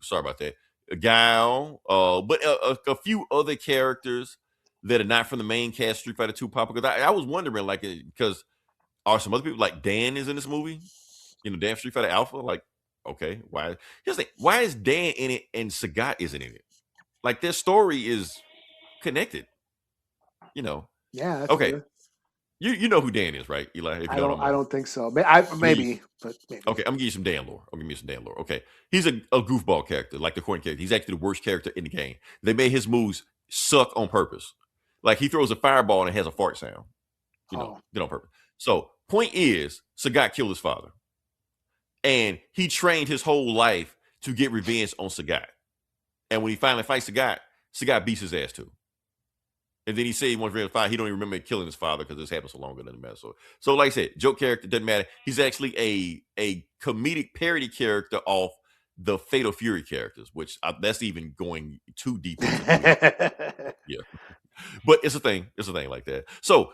sorry about that. Guile, but a few other characters that are not from the main cast Street Fighter 2 pop. Because I was wondering, like, because are some other people, like Dan is in this movie? You know, Dan Street Fighter Alpha? Like, okay, why? Here's the thing. Why is Dan in it and Sagat isn't in it? Like, their story is connected. You know. Yeah. That's okay. Good. You know who Dan is, right, Eli? If you I don't think so. Maybe. But maybe. Okay, I'm gonna give you some Dan lore. Okay, he's a goofball character, like the corn character. He's actually the worst character in the game. They made his moves suck on purpose. Like he throws a fireball and it has a fart sound. You know, did on purpose. So point is, Sagat killed his father, and he trained his whole life to get revenge on Sagat. And when he finally fights Sagat beats his ass too. And then he said he wants to fight. He don't even remember killing his father because this happened so long ago. Doesn't matter. So like I said, joke character doesn't matter. He's actually a comedic parody character off the Fatal Fury characters, which that's even going too deep. Yeah, but it's a thing. It's a thing like that. So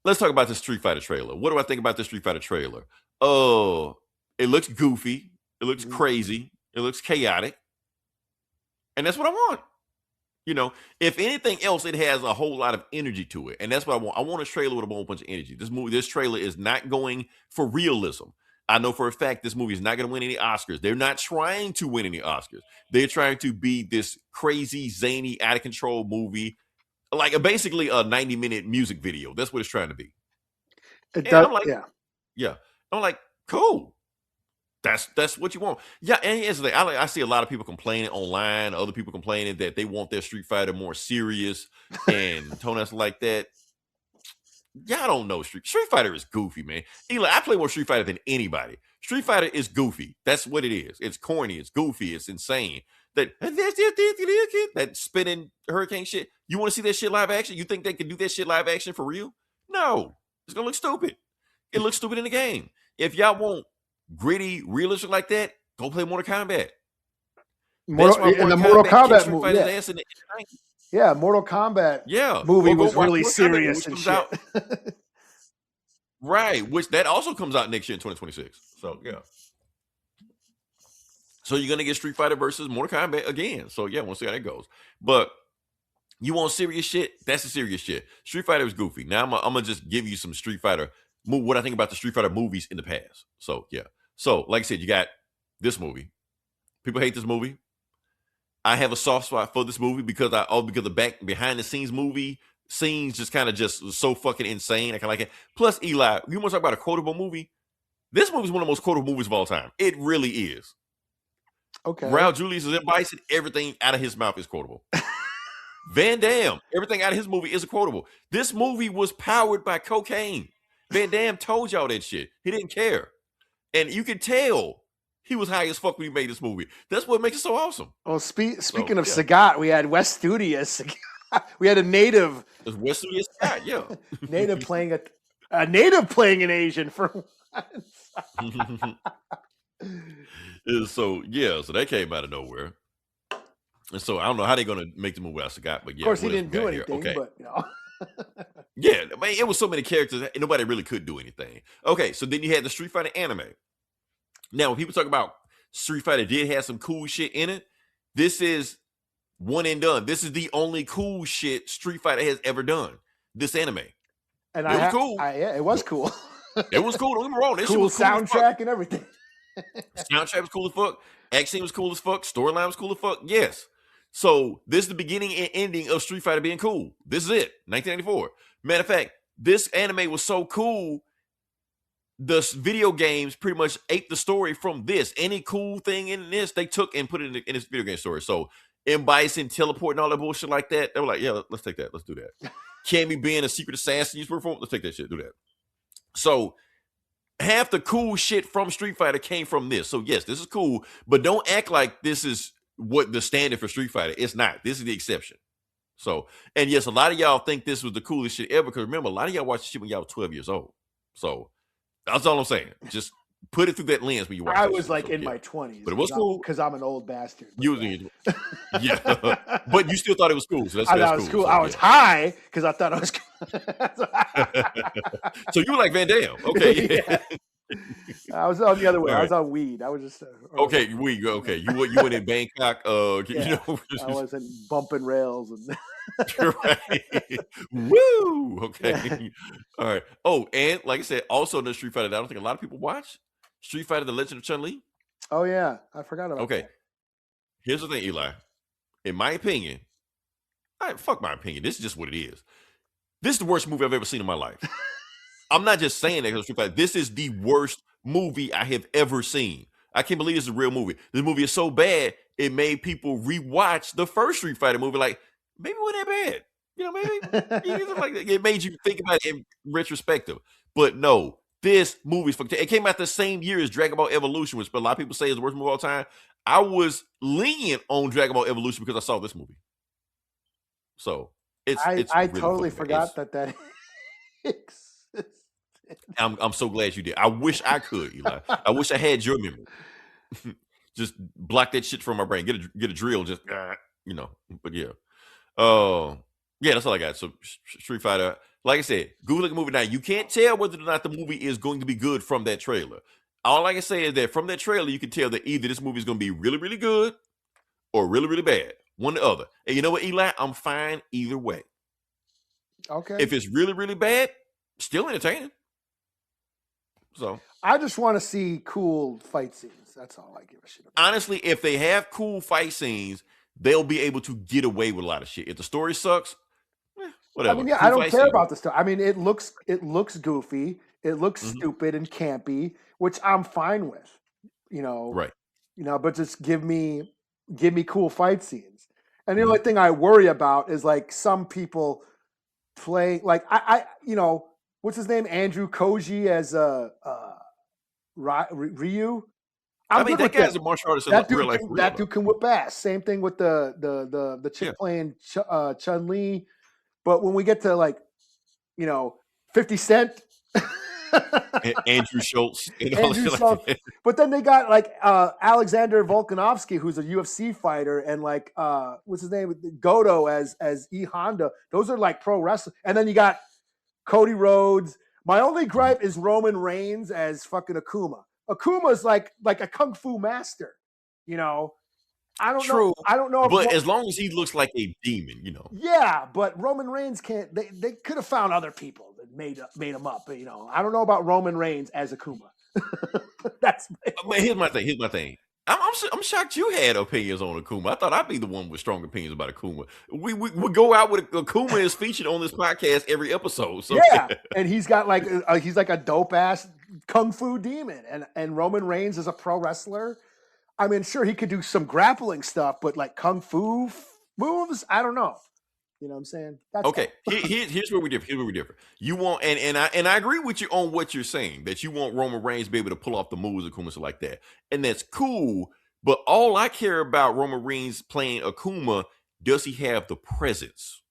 let's talk about the Street Fighter trailer. What do I think about the Street Fighter trailer? It looks goofy. It looks crazy. It looks chaotic, and that's what I want. You know, if anything else, it has a whole lot of energy to it, and that's what I want. I want a trailer with a whole bunch of energy. This trailer is not going for realism. I know for a fact this movie is not going to win any Oscars. They're not trying to win any Oscars. They're trying to be this crazy, zany, out of control movie, like basically a 90-minute music video. That's what it's trying to be. I'm like, yeah. I'm like, cool. That's what you want. Yeah, and here's the thing. I see a lot of people complaining online, other people complaining that they want their Street Fighter more serious and tone us like that. Y'all don't know Street Fighter is goofy, man. Eli, I play more Street Fighter than anybody. Street Fighter is goofy. That's what it is. It's corny. It's goofy. It's insane. That spinning hurricane shit. You want to see that shit live action? You think they can do that shit live action for real? No. It's gonna look stupid. It looks stupid in the game. If y'all want gritty, realistic like that, go play Mortal Kombat. Mortal Kombat movie. Yeah, Mortal Kombat movie was really serious and shit. Right, which that also comes out next year in 2026. So, yeah. So you're going to get Street Fighter versus Mortal Kombat again. So, yeah, we'll see how that goes. But you want serious shit? That's the serious shit. Street Fighter is goofy. Now, I'm going to just give you some Street Fighter, what I think about the Street Fighter movies in the past. So, yeah. So, like I said, you got this movie. People hate this movie. I have a soft spot for this movie because the behind the scenes movie scenes just kind of just so fucking insane. I kind of like it. Plus, Eli, you want to talk about a quotable movie? This movie is one of the most quotable movies of all time. It really is. Okay. Raul Julius is in Bison. Everything out of his mouth is quotable. Van Damme, everything out of his movie is quotable. This movie was powered by cocaine. Van Damme told y'all that shit. He didn't care. And you can tell he was high as fuck when he made this movie. That's what makes it so awesome. Well, speaking of Sagat, we had West Studios. We had a native. It's West Studios Sagat, yeah. Native playing a native playing an Asian for once. So that came out of nowhere. And so I don't know how they're gonna make the movie without Sagat, but yeah. Of course, he didn't do anything. Okay. But Yeah, I mean, it was so many characters, and nobody really could do anything. Okay, so then you had the Street Fighter anime. Now, when people talk about Street Fighter did have some cool shit in it, this is one and done. This is the only cool shit Street Fighter has ever done. This anime. And it was cool. Yeah, it was cool. It was cool. Don't get me wrong. This cool was cool soundtrack and everything. Soundtrack was cool as fuck. Action was cool as fuck. Storyline was cool as fuck. Yes. So this is the beginning and ending of Street Fighter being cool. This is it. 1994. Matter of fact, this anime was so cool, the video games pretty much ate the story from this. Any cool thing in this, they took and put it in this video game story. So M. Bison teleporting, all that bullshit like that. They were like, yeah, let's take that. Let's do that. Cammy being a secret assassin, let's take that shit. Do that. So half the cool shit from Street Fighter came from this. So yes, this is cool, but don't act like this is what the standard for Street Fighter. It's not. This is the exception. So, and yes, a lot of y'all think this was the coolest shit ever, because remember, a lot of y'all watched shit when y'all were 12 years old. So that's all I'm saying. Just put it through that lens when you watch it. I was like in my 20s. But it was cool. Because I'm an old bastard. You was in your yeah. But you still thought it was cool. So I thought it was cool. So, I was high because I thought it was cool. So you were like Van Damme. Okay. Yeah. I was on the other way. Right. I was on weed. I was just okay. Weed. Okay, you went in Bangkok. Yeah. I wasn't bumping rails and. Right. Woo. Okay. Yeah. All right. Oh, and like I said, also the Street Fighter, I don't think a lot of people watch Street Fighter: The Legend of Chun-Li. Oh yeah, I forgot about. Okay. That. Here's the thing, Eli. In my opinion, fuck my opinion. This is just what it is. This is the worst movie I've ever seen in my life. I'm not just saying that because Street Fighter. This is the worst movie I have ever seen. I can't believe this is a real movie. This movie is so bad, it made people rewatch the first Street Fighter movie. Like, maybe it wasn't that bad. You know, maybe it made you think about it in retrospective. But no, this movie is it came out the same year as Dragon Ball Evolution, which a lot of people say is the worst movie of all time. I was lenient on Dragon Ball Evolution because I saw this movie. So it's I really totally forgot that exists. I'm so glad you did. I wish I could, Eli. I wish I had your memory. Just block that shit from my brain. Get a drill. Just But yeah. Yeah, that's all I got. So Street Fighter, like I said, Google the movie now. You can't tell whether or not the movie is going to be good from that trailer. All I can say is that from that trailer, you can tell that either this movie is going to be really, really good or really, really bad. one or the other. And you know what, Eli? I'm fine either way. Okay. If it's really, really bad, still entertaining. So I just want to see cool fight scenes. That's all I give a shit about. Honestly, if they have cool fight scenes, they'll be able to get away with a lot of shit. If the story sucks, whatever. I mean, yeah, cool I don't care scene. about the story. I mean, it looks goofy. It looks stupid and campy, which I'm fine with. Right. But just give me cool fight scenes. And the only thing I worry about is like some people play like I what's his name, Andrew Koji as Ryu. I mean, that guy's a martial artist in real life. That dude can whip ass. Same thing with the chick playing Chun-Li. But when we get to 50 Cent, Andrew Schultz, but then they got Alexander Volkanovski, who's a UFC fighter, and what's his name, Goto as E Honda. Those are like pro wrestling. And then you got Cody Rhodes. My only gripe is Roman Reigns as fucking Akuma. Akuma's like a kung fu master, I don't know. I don't know. But as long as he looks like a demon, Yeah, but Roman Reigns can't. They could have found other people that made him up. But, I don't know about Roman Reigns as Akuma. Here's my thing. I'm shocked you had opinions on Akuma. I thought I'd be the one with strong opinions about Akuma. We go out with Akuma is featured on this podcast every episode. So yeah, and he's got he's like a dope ass kung fu demon, and Roman Reigns is a pro wrestler. I mean, sure, he could do some grappling stuff, but like kung fu moves, I don't know. You know what I'm saying? Okay, here's where we differ. You want, and I agree with you on what you're saying, that you want Roman Reigns to be able to pull off the moves of Akuma, like that, and that's cool. But all I care about Roman Reigns playing Akuma, does he have the presence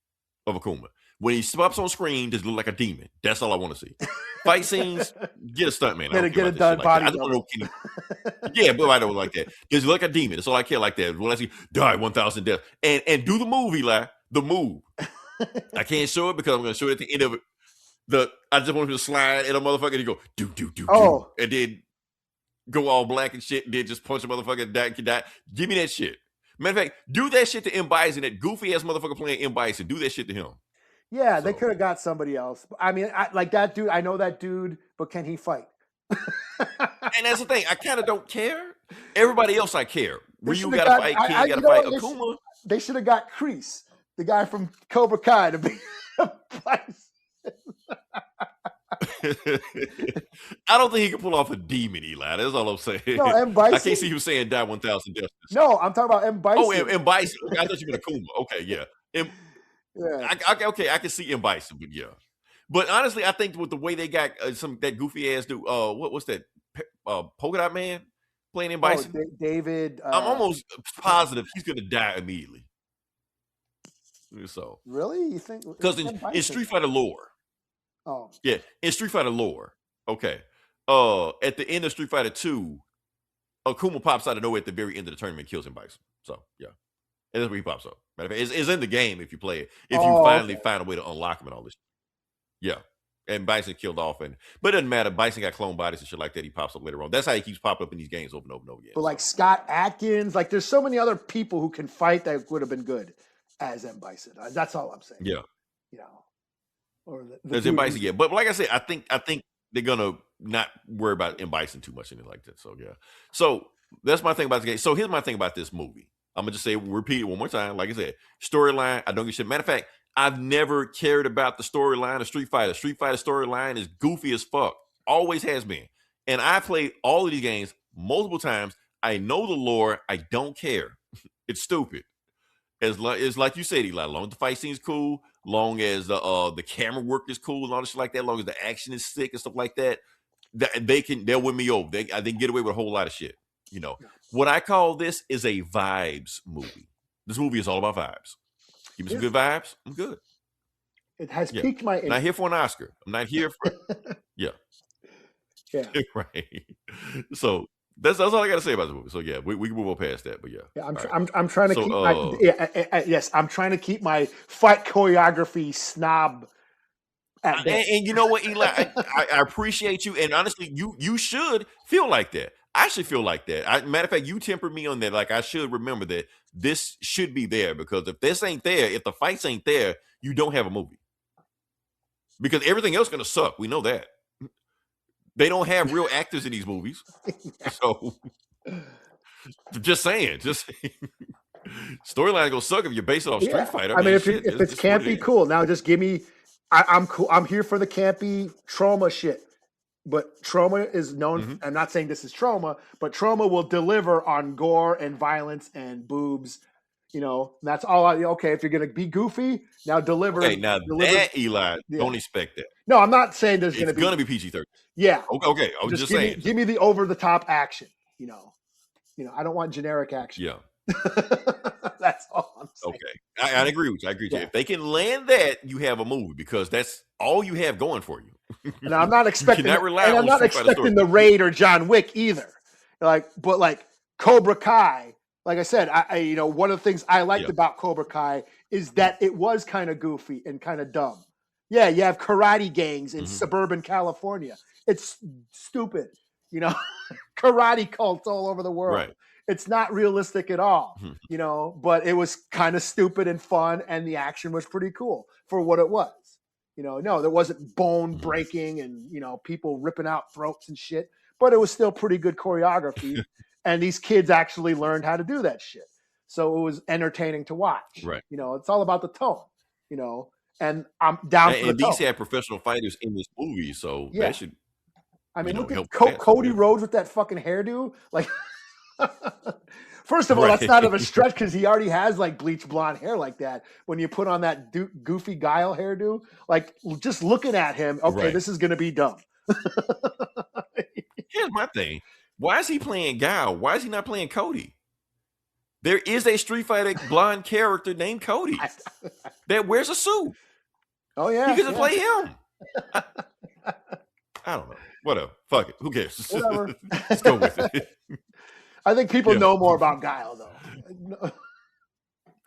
of Akuma? When he pops on screen, does he look like a demon? That's all I want to see. Fight scenes, get a stuntman. Get it done. Body. I don't know. Yeah, but I don't like that. Does he look like a demon? That's all I care like that. When I see die 1,000 deaths and do the movie, the move. I can't show it because I'm going to show it at the end of it. I just want him to slide and a motherfucker and go do, and then go all black and shit and then just punch a motherfucker and die. Give me that shit. Matter of fact, do that shit to M. Bison, that goofy ass motherfucker playing M. Bison. Do that shit to him. Yeah, they could have got somebody else. I mean, like that dude. I know that dude, but can he fight? And that's the thing. I kind of don't care. Everybody else, I care. Ryu got to fight. King got to fight. Akuma. They should have got Kreese, the guy from Cobra Kai, to be I don't think he can pull off a demon, Eli. That's all I'm saying. No, M. Bison. I can't see you saying die 1,000 deaths. No, I'm talking about M. Bison. Oh, M. Bison. I thought you meant Akuma. Okay, yeah. Yeah. I can see M. Bison, but yeah. But honestly, I think with the way they got that goofy ass dude, what's that? Polka Dot Man playing M. Bison. David. I'm almost positive he's gonna die immediately. So really, you think? Because in Street Fighter lore. Oh yeah, in Street Fighter lore. Okay. At the end of Street Fighter 2, Akuma pops out of nowhere at the very end of the tournament and kills M. Bison. So yeah. And that's where he pops up. Matter of fact, it's in the game if you play it. If you finally find a way to unlock him and all this. Yeah. And Bison killed off. But it doesn't matter. Bison got clone bodies and shit like that. He pops up later on. That's how he keeps popping up in these games over and over and over again. But like Scott Adkins, there's so many other people who can fight that would have been good as M. Bison. That's all I'm saying. Yeah. Or as M. Bison, yeah. But like I said, I think they're gonna not worry about M. Bison too much, anything like that. So yeah. So that's my thing about the game. So here's my thing about this movie. I'm gonna just repeat it one more time. Like I said, storyline, I don't give a shit. Matter of fact, I've never cared about the storyline of Street Fighter. Street Fighter storyline is goofy as fuck. Always has been. And I played all of these games multiple times. I know the lore. I don't care. It's stupid. It's like you said, Eli. Long as the fight scene's cool, long as the camera work is cool and all this shit like that, long as the action is sick and stuff like that, they'll win me over. They can get away with a whole lot of shit. What I call this is a vibes movie. This movie is all about vibes. Give me some good vibes. I'm good. It has piqued my interest. Not here for an Oscar. I'm not here for yeah. Right. So that's all I got to say about the movie. So yeah, we can move on past that. But yeah, I'm trying to keep I'm trying to keep my fight choreography snob. And you know what, Eli, I appreciate you, and honestly, you should feel like that. I should feel like that. Matter of fact, you tempered me on that. Like I should remember that this should be there, because if this ain't there, if the fights ain't there, you don't have a movie. Because everything else is gonna suck. We know that. They don't have real actors in these movies. So just saying. Storyline gonna suck if you base it off Street Fighter. I mean, if it's campy, cool. Now just give me. I'm cool. I'm here for the campy trauma shit. But trauma is known. Mm-hmm. I'm not saying this is trauma, but trauma will deliver on gore and violence and boobs. You know, that's all. Okay, if you're gonna be goofy, now deliver. Okay, now that Eli, don't expect that. No, I'm not saying there's gonna be PG-13. Yeah. Okay. I was just saying. Give me the over the top action. You know, I don't want generic action. Yeah. That's all I'm saying. Okay, I agree with you. If they can land that, you have a movie, because that's all you have going for you. And I'm not expecting. I'm not expecting the Raid or John Wick either. But Cobra Kai. Like I said, I one of the things I liked about Cobra Kai is that it was kind of goofy and kind of dumb. Yeah, you have karate gangs in suburban California. It's stupid, karate cults all over the world. Right. It's not realistic at all, but it was kind of stupid and fun, and the action was pretty cool for what it was. No, there wasn't bone breaking and, people ripping out throats and shit, but it was still pretty good choreography. And these kids actually learned how to do that shit. So it was entertaining to watch. Right. It's all about the tone, and I'm down for the and these had professional fighters in this movie, so that should. I mean, look at Cody Rhodes with that fucking hairdo. First of all, that's not of a stretch, because he already has bleach blonde hair like that. When you put on that goofy Guile hairdo, just looking at him, this is going to be dumb. Here's my thing. Why is he playing Guile? Why is he not playing Cody? There is a Street Fighter blonde character named Cody that wears a suit. Oh, yeah. You can just play him. I don't know. Whatever. Fuck it. Who cares? Whatever. Let's go with it. I think people know more about Guile, though.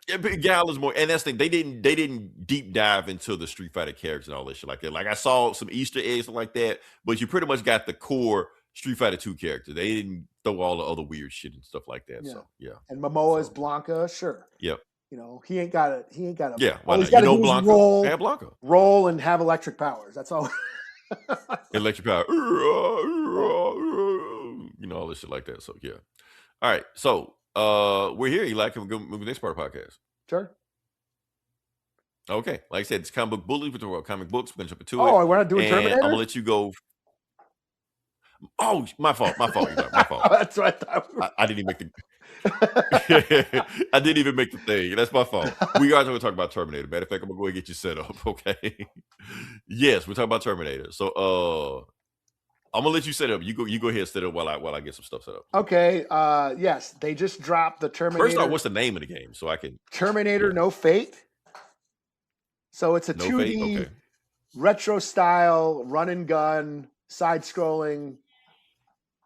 Yeah, but Guile is more, and that's the thing. They didn't deep dive into the Street Fighter characters and all this shit like that. I saw some Easter eggs like that, but you pretty much got the core Street Fighter 2 character. They didn't throw all the other weird shit and stuff like that. Yeah. So yeah. And Momoa is Blanca, sure. Yep. He ain't got a. Yeah. All he's got to do Blanca. Is Blanca. Roll and have electric powers. That's all. Electric power. All this shit like that. So yeah. All right. So we're here, Eli. Can we go move to the next part of the podcast? Sure. Okay. Like I said, it's Comic Book Bullies. We're talking about comic books. We're going to jump into it. Oh, we're not doing Terminator? I'm going to let you go. Oh, my fault. My fault. That's what I thought. I didn't even make the. I didn't even make the thing. That's my fault. We are going to talk about Terminator. Matter of fact, I'm going to go ahead and get you set up. Okay. Yes, we're talking about Terminator. So, I'm gonna let you set up. You go ahead and set up while I get some stuff set up. Okay. Yes, they just dropped the Terminator. First off, what's the name of the game so I can Terminator No Fate. So it's a 2D retro style run and gun side scrolling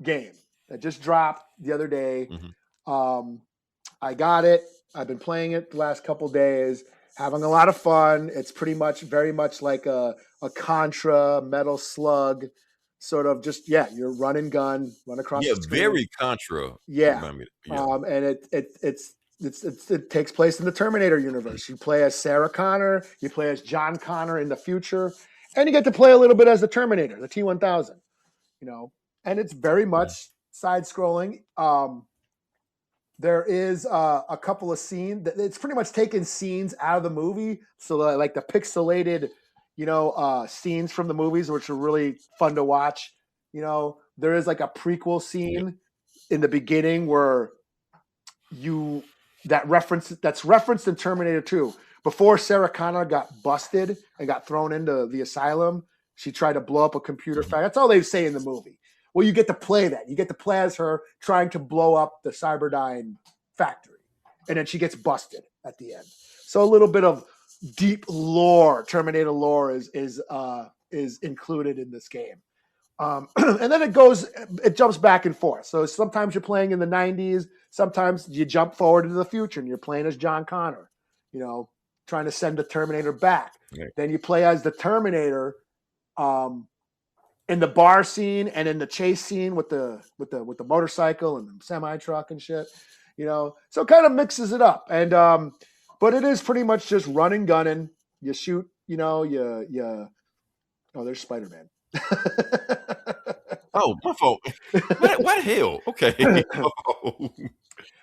game that just dropped the other day. I got it. I've been playing it the last couple days, having a lot of fun. It's very much like a Contra Metal Slug. Sort of just you're run and gun, run across. Yeah, the screen. Very Contra. And it takes place in the Terminator universe. You play as Sarah Connor, you play as John Connor in the future, and you get to play a little bit as the Terminator, the T-1000. And it's very much side-scrolling. There is a couple of scenes. It's pretty much taken scenes out of the movie, so like the pixelated. Scenes from the movies, which are really fun to watch. There is like a prequel scene in the beginning where that's referenced in Terminator 2. Before Sarah Connor got busted and got thrown into the asylum, she tried to blow up a computer factory. That's all they say in the movie. Well, you get to play that. You get to play as her trying to blow up the Cyberdyne factory. And then she gets busted at the end. So a little bit of deep lore, Terminator lore is included in this game. And then it jumps back and forth. So sometimes you're playing in the 90s, sometimes you jump forward into the future and you're playing as John Connor, trying to send the Terminator back. Right. Then you play as the Terminator in the bar scene and in the chase scene with the motorcycle and the semi truck and shit, so it kind of mixes it up. And but it is pretty much just running, gunning. You shoot, oh, there's Spider-Man. Oh, my fault. What the hell? Okay.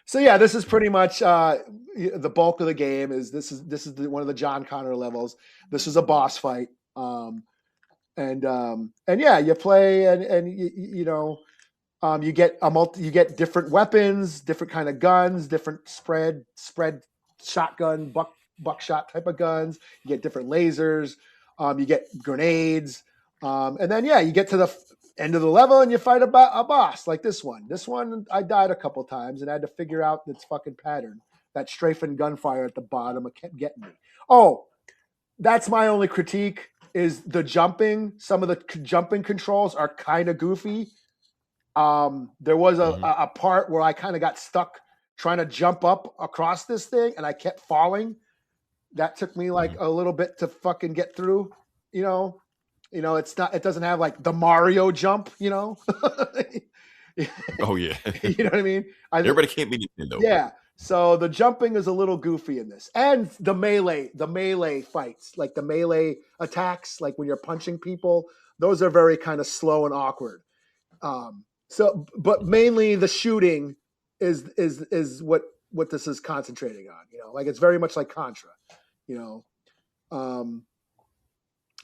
So yeah, this is pretty much the bulk of the game. This is one of the John Connor levels. This is a boss fight. And yeah, you play and you get different weapons, different kind of guns, different spread shotgun, buckshot type of guns. You get different lasers. You get grenades. And then yeah, you get to the end of the level and you fight a boss like this one. This one I died a couple times and I had to figure out its fucking pattern. That strafing gunfire at the bottom, it kept getting me. Oh, that's my only critique. Is the jumping. Some of the jumping controls are kind of goofy. There was a part where I kind of got stuck trying to jump up across this thing and I kept falling. That took me like a little bit to fucking get through, it doesn't have like the Mario jump, Oh yeah. You know what I mean? Everybody can't be Nintendo. Yeah. So the jumping is a little goofy in this, and the melee fights, like the melee attacks, like when you're punching people, those are very kind of slow and awkward. But mainly the shooting is what this is concentrating on. Like it's very much like Contra,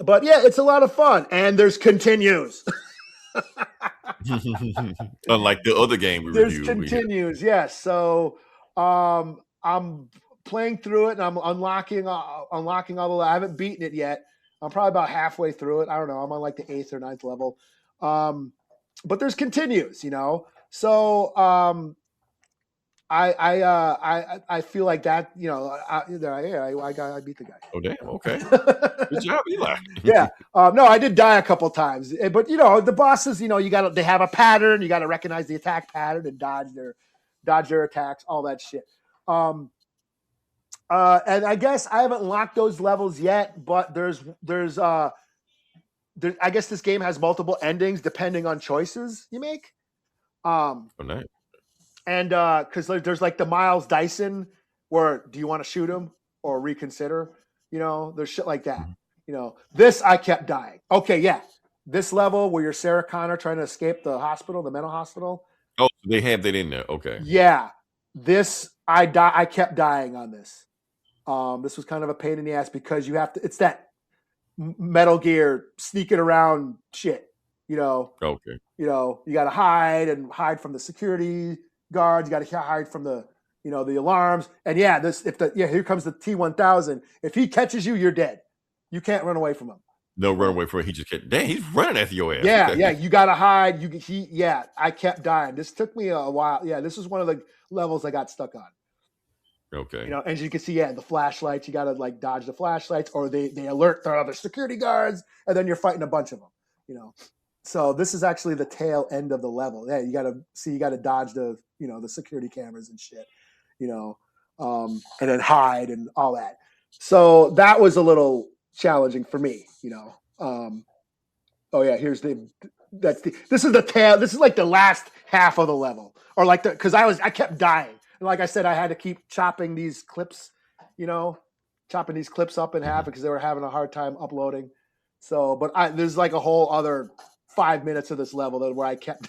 But yeah, it's a lot of fun, and there's continues. Unlike the other game we reviewed. There's continues, yes. So. I'm playing through it and I'm unlocking all the. I haven't beaten it yet. I'm probably about halfway through it. I don't know. I'm on like the 8th or 9th level. But there's continues, So I feel like that. I beat the guy. Oh damn! Okay. Good job, Eli. Yeah. No, I did die a couple times, but the bosses. They have a pattern. You got to recognize the attack pattern and dodge their attacks, all that shit. And I guess I haven't locked those levels yet, but I guess this game has multiple endings depending on choices you make. Nice. And because there's like the Miles Dyson, where do you want to shoot him or reconsider? There's shit like that. This I kept dying. Okay, yeah, this level where you're Sarah Connor trying to escape the mental hospital. Oh, they have that in there. Okay. Yeah. This I kept dying on this. This was kind of a pain in the ass because you have to. It's that Metal Gear sneaking around shit. Okay. You got to hide from the security guards. You got to hide from the the alarms. And yeah, here comes the T-1000. If he catches you, you're dead. You can't run away from him. No, run away from it. He just kept. Dang, he's running after your ass. Yeah, yeah. You gotta hide. I kept dying. This took me a while. Yeah, this was one of the levels I got stuck on. Okay. As you can see, yeah, the flashlights. You gotta like dodge the flashlights, or they alert the other security guards, and then you're fighting a bunch of them. So this is actually the tail end of the level. Yeah, you gotta dodge the the security cameras and shit. And then hide and all that. So that was a little challenging for me, oh yeah, this is the tail. This is like the last half of the level, or like because I kept dying, and like I said, I had to keep chopping these clips up in half because they were having a hard time uploading. So, but there's like a whole other 5 minutes of this level where I kept,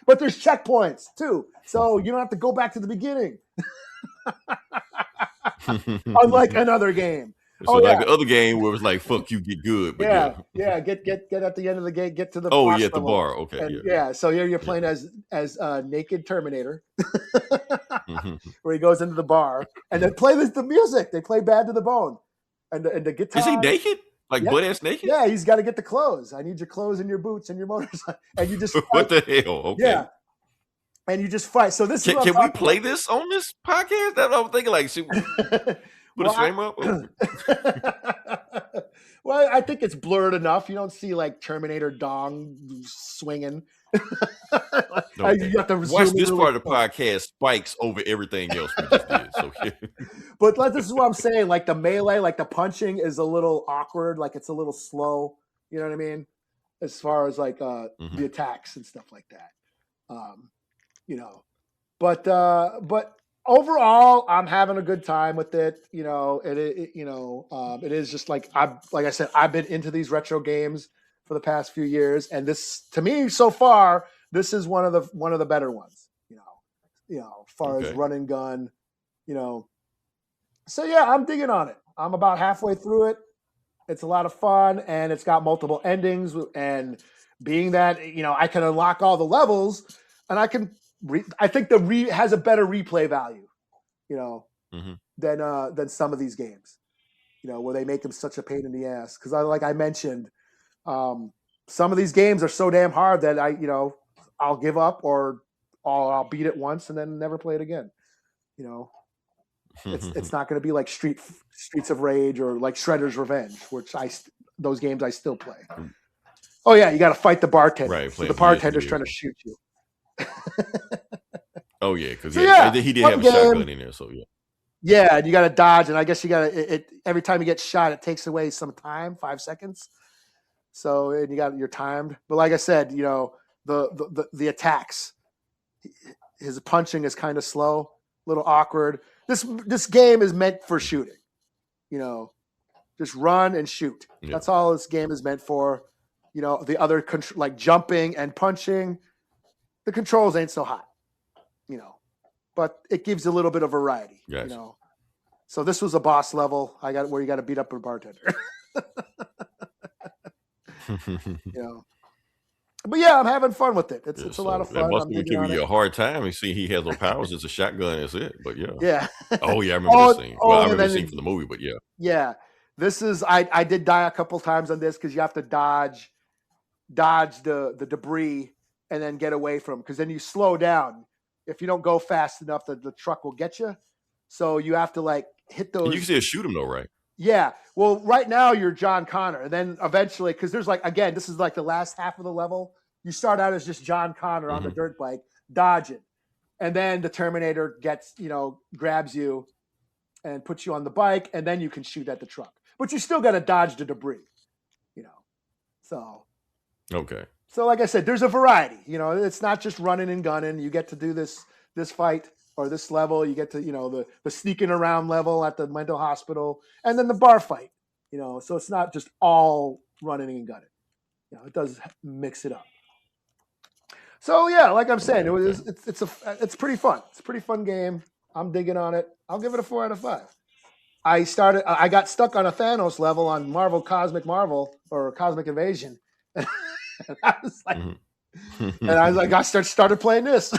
but there's checkpoints too, so you don't have to go back to the beginning. Unlike another game. So like the other game where it was like, fuck you, get good. But yeah. Get at the end of the game, get to the boss at the bar. Okay. And, yeah. So here you're playing as naked Terminator, where he goes into the bar and they play the music. They play Bad to the Bone, and the guitar. Is he naked? Like butt ass naked? Yeah, he's got to get the clothes. I need your clothes and your boots and your motorcycle. And you just what the hell? Okay. Yeah. And you just fight. So this can we play this on this podcast? That's what I'm thinking. Like, should we put a stream up? Well, I think it's blurred enough. You don't see like Terminator dong swinging. Okay. You have to watch this part of the podcast spikes over everything else we just did. So, but this is what I'm saying. Like the melee, like the punching is a little awkward. Like it's a little slow. You know what I mean? as far as like Mm-hmm. the attacks and stuff like that. You know, but overall, I'm having a good time with it. You know, it is just like like I said, I've been into these retro games for the past few years, and this, to me, so far, this is one of the better ones. As far as Okay. run and gun, you know. So yeah, I'm digging on it. I'm about halfway through it. It's a lot of fun, and it's got multiple endings. And being that I can unlock all the levels, and I can. I think has a better replay value, Mm-hmm. than some of these games, where they make them such a pain in the ass. Because like I mentioned, some of these games are so damn hard that I'll give up, or I'll beat it once and then never play it again. It's not going to be like Streets of Rage or like Shredder's Revenge, which those games I still play. Oh yeah, you got to fight the bartender. Right, so the bartender's trying to shoot you. Oh yeah, because he did have a shotgun in there, so yeah. Yeah, and you got to dodge, and I guess you got to. Every time you get shot, it takes away some time, 5 seconds. So and you're timed. But like I said, the attacks, his punching is kind of slow, a little awkward. This game is meant for shooting. Just run and shoot. Yeah. That's all this game is meant for. The other like jumping and punching, the controls ain't so hot. But it gives a little bit of variety. Yes. So this was a boss level. Where you got to beat up a bartender. But yeah, I'm having fun with it. It's a lot of fun. That must be giving you a hard time. You see, he has no powers. It's a shotgun. That's it. But yeah. Yeah. Oh yeah, I remember this scene. Well, I remember the scene from the movie, but yeah. Yeah. This is I did die a couple times on this because you have to dodge the debris and then get away from, because then you slow down. If you don't go fast enough, the truck will get you. So you have to like hit those. And you can still shoot him though, right? Yeah. Well, right now you're John Connor, and then eventually, because there's this is like the last half of the level. You start out as just John Connor on the dirt bike, dodging, and then the Terminator grabs you and puts you on the bike, and then you can shoot at the truck. But you still got to dodge the debris, So. Okay. So, like I said, there's a variety. It's not just running and gunning. You get to do this fight or this level. You get to the sneaking around level at the mental hospital, and then the bar fight. So it's not just all running and gunning. It does mix it up. So yeah, like I'm saying, it's pretty fun. It's a pretty fun game. I'm digging on it. I'll give it a 4 out of 5. I got stuck on a Thanos level on Cosmic Marvel or Cosmic Invasion. And I was like, I started playing this.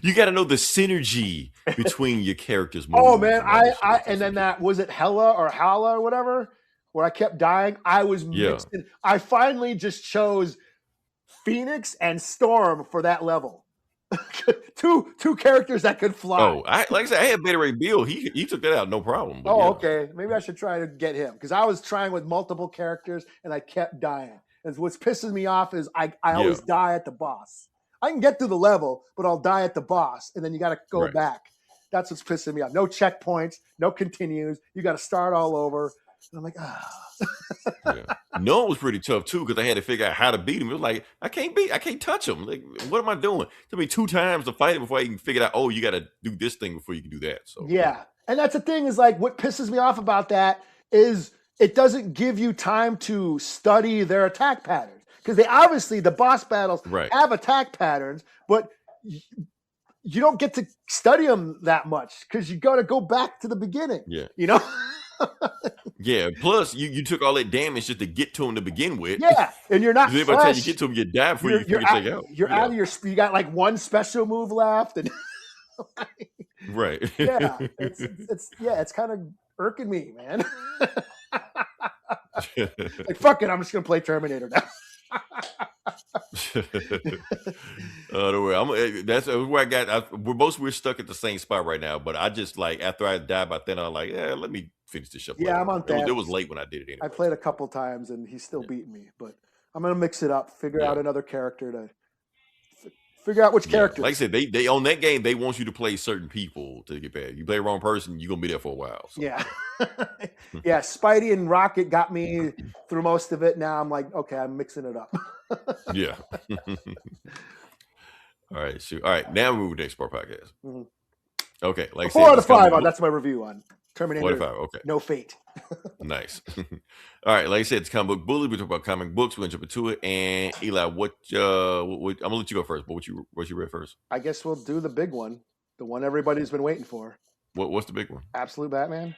You got to know the synergy between your characters. Oh man, and then that was it, Hela or whatever, where I kept dying. I was mixing. I finally just chose Phoenix and Storm for that level. two characters that could fly. Oh, like I said, I had Beta Ray Bill. He took that out, no problem. But okay. Maybe I should try to get him, because I was trying with multiple characters and I kept dying. And what's pisses me off is I always die at the boss. I can get through the level, but I'll die at the boss, and then you got to go back. That's what's pissing me off. No checkpoints, no continues. You got to start all over. And I'm like, No, it was pretty tough too, because I had to figure out how to beat him. It was like I can't touch him. Like, what am I doing? It took me 2 times to fight him before I even figured out, oh, you got to do this thing before you can do that. So yeah, and that's the thing, is like what pisses me off about that is it doesn't give you time to study their attack patterns, because the boss battles have attack patterns, but you don't get to study them that much because you got to go back to the beginning. Yeah, Yeah, plus you took all that damage just to get to him to begin with. Yeah, and you're not fresh. By the time you get to him, you die before you figure things out. You're out of you got like one special move left, and right. Yeah, it's kind of irking me, man. Like, fuck it, I'm just gonna play Terminator now. Don't worry. That's where we're stuck at the same spot right now. But I just like, after I died by then, I'm like, let me finish this up. Yeah, I'm on that. It was late when I did it anyway. I played a couple times and he's still beating me, but I'm gonna mix it up, figure out another character to Figure out which characters. Like I said, they on that game, they want you to play certain people to get past. You play the wrong person, you're gonna be there for a while. So. Yeah. Yeah, Spidey and Rocket got me through most of it. Now I'm like, okay, I'm mixing it up. Yeah. All right, shoot. All right, now we move to the next part podcast. Mm-hmm. Okay, like 4 out of 5. That's my review on Terminator. 4 out of 5. Okay. No Fate. Nice. All right, like I said, it's Comic Book Bully. We talk about comic books. We're gonna jump into it. And Eli, what I'm gonna let you go first. But what you read first? I guess we'll do the big one, the one everybody's been waiting for. What's the big one? Absolute Batman.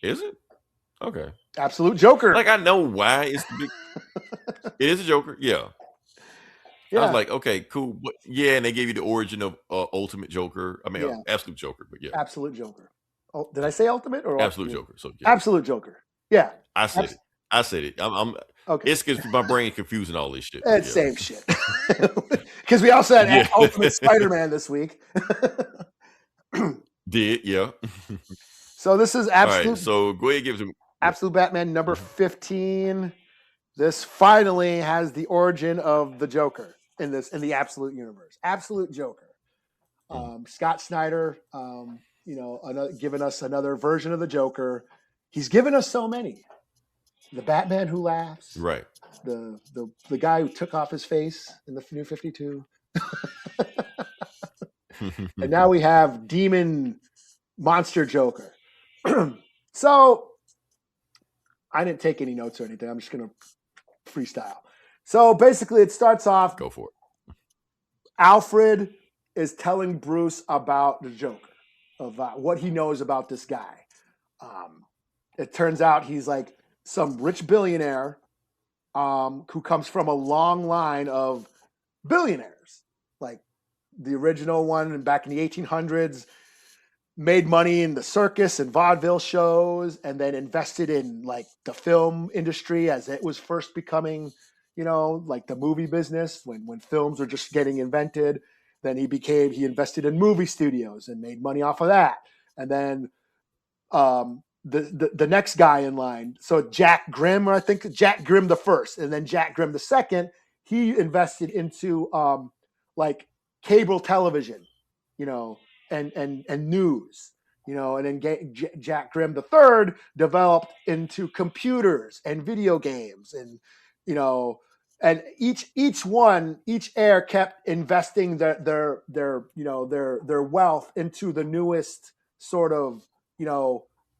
Is it? Okay. Absolute Joker. Like I know why it's the big. It is a Joker. Yeah. I was like, okay, cool. But yeah, and they gave you the origin of Ultimate Joker. I mean, Absolute Joker, but yeah. Absolute Joker. Oh, did I say Ultimate or Absolute Joker? So yeah. Absolute Joker. Yeah. I said it. I'm okay. It's because my brain confusing all this shit. It's same shit. Because we also had Ultimate Spider-Man this week. Yeah. So this is Absolute. Right, so go ahead and give some. Absolute Batman number 15. This finally has the origin of the Joker in the Absolute universe. Absolute Joker. Scott Snyder, giving us another version of the Joker. He's given us so many. The Batman who laughs. Right. The guy who took off his face in the New 52. And now we have Demon Monster Joker. So I didn't take any notes or anything. I'm just going to freestyle. So basically it starts off. Go for it. Alfred is telling Bruce about the Joker, about what he knows about this guy. It turns out he's like some rich billionaire who comes from a long line of billionaires. Like the original one back in the 1800s made money in the circus and vaudeville shows and then invested in like the film industry as it was first becoming, like the movie business when films were just getting invented. Then he invested in movie studios and made money off of that. And then the next guy in line, so Jack Grimm, or I think Jack Grimm the first, and then Jack Grimm the second, he invested into like cable television, and news, and then Jack Grimm the third developed into computers and video games, and and each heir kept investing their wealth into the newest sort of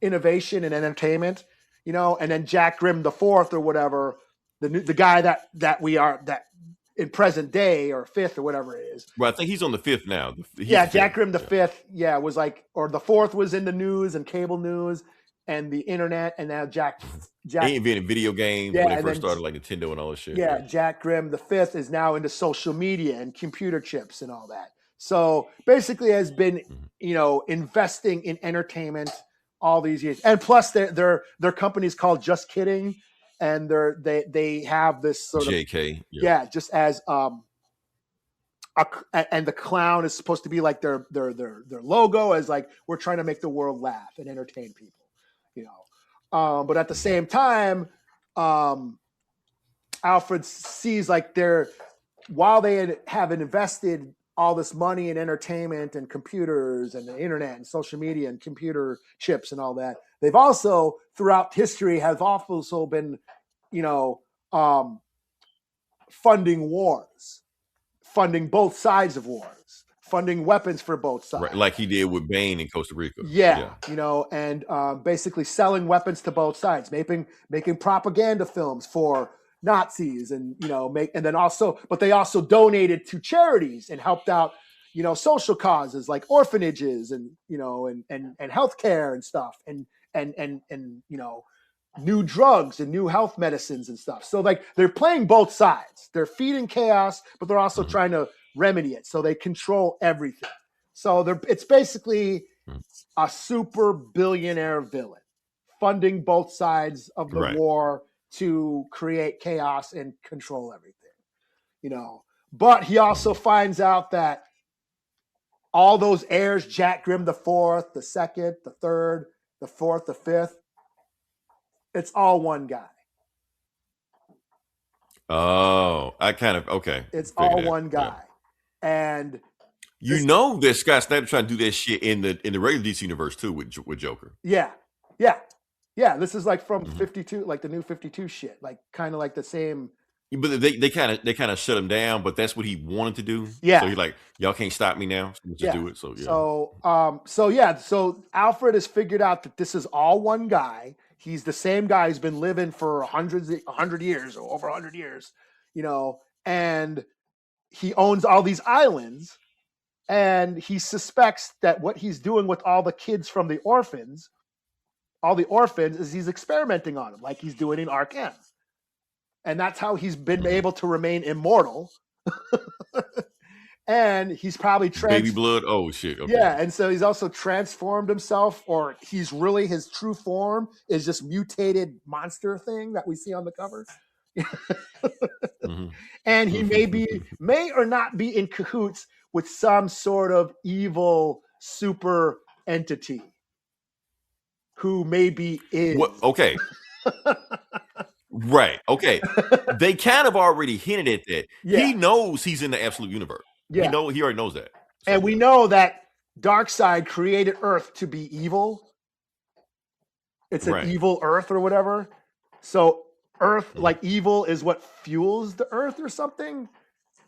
innovation and entertainment, and then Jack Grimm the fourth or whatever, the guy that we are that in present day or fifth or whatever it is. Well, I think he's on the fifth now. Jack Grimm the fifth, was like, or the fourth was in the news and cable news and the internet, and now Jack he invented video games when they first started, like Nintendo and all this shit. Yeah, Jack Grimm the fifth is now into social media and computer chips and all that. So basically has been, investing in entertainment all these years. And plus their company's called Just Kidding. And they have this sort of JK, just as and the clown is supposed to be like their logo, as like we're trying to make the world laugh and entertain people, but at the same time, Alfred sees like while they have invested all this money in entertainment and computers and the internet and social media and computer chips and all that, they've also throughout history have also been, funding wars, funding both sides of wars, funding weapons for both sides. Right, like he did with Bane in Costa Rica. Yeah. And basically selling weapons to both sides, making propaganda films for Nazis and, but they also donated to charities and helped out, social causes like orphanages and, and healthcare and stuff and new drugs and new health medicines and stuff. So like they're playing both sides. They're feeding chaos, but they're also trying to remedy it. So they control everything. So it's basically a super billionaire villain funding both sides of the war to create chaos and control everything, But he also finds out that all those heirs, Jack Grimm the fourth, the second, the third, the fourth, the fifth, it's all one guy. Oh, I kind of, okay. It's all one guy. And you know that Scott Snyder trying to do that shit in the regular DC universe too with Joker. Yeah. This is like from 52, like the new 52 shit, like kind of like the same. But they kind of shut him down. But that's what he wanted to do. Yeah. So he's like, y'all can't stop me now. So just do it. So yeah. So Alfred has figured out that this is all one guy. He's the same guy who's been living for 100 years or over 100 years, you know, and he owns all these islands. And he suspects that what he's doing with all the kids from the orphans, is he's experimenting on them, like he's doing in Arkham. And that's how he's been able to remain immortal. And he's probably baby blood. Oh shit. Okay. Yeah, and so he's also transformed himself, or he's really his true form is just mutated monster thing that we see on the cover. And he may or not be in cahoots with some sort of evil super entity who maybe is. Okay. Right. Okay. They kind of already hinted at that. Yeah. He knows he's in the absolute universe. Yeah. He already knows that. So, and we know that Darkseid created Earth to be evil. It's an evil Earth or whatever. So Earth, like evil, is what fuels the Earth or something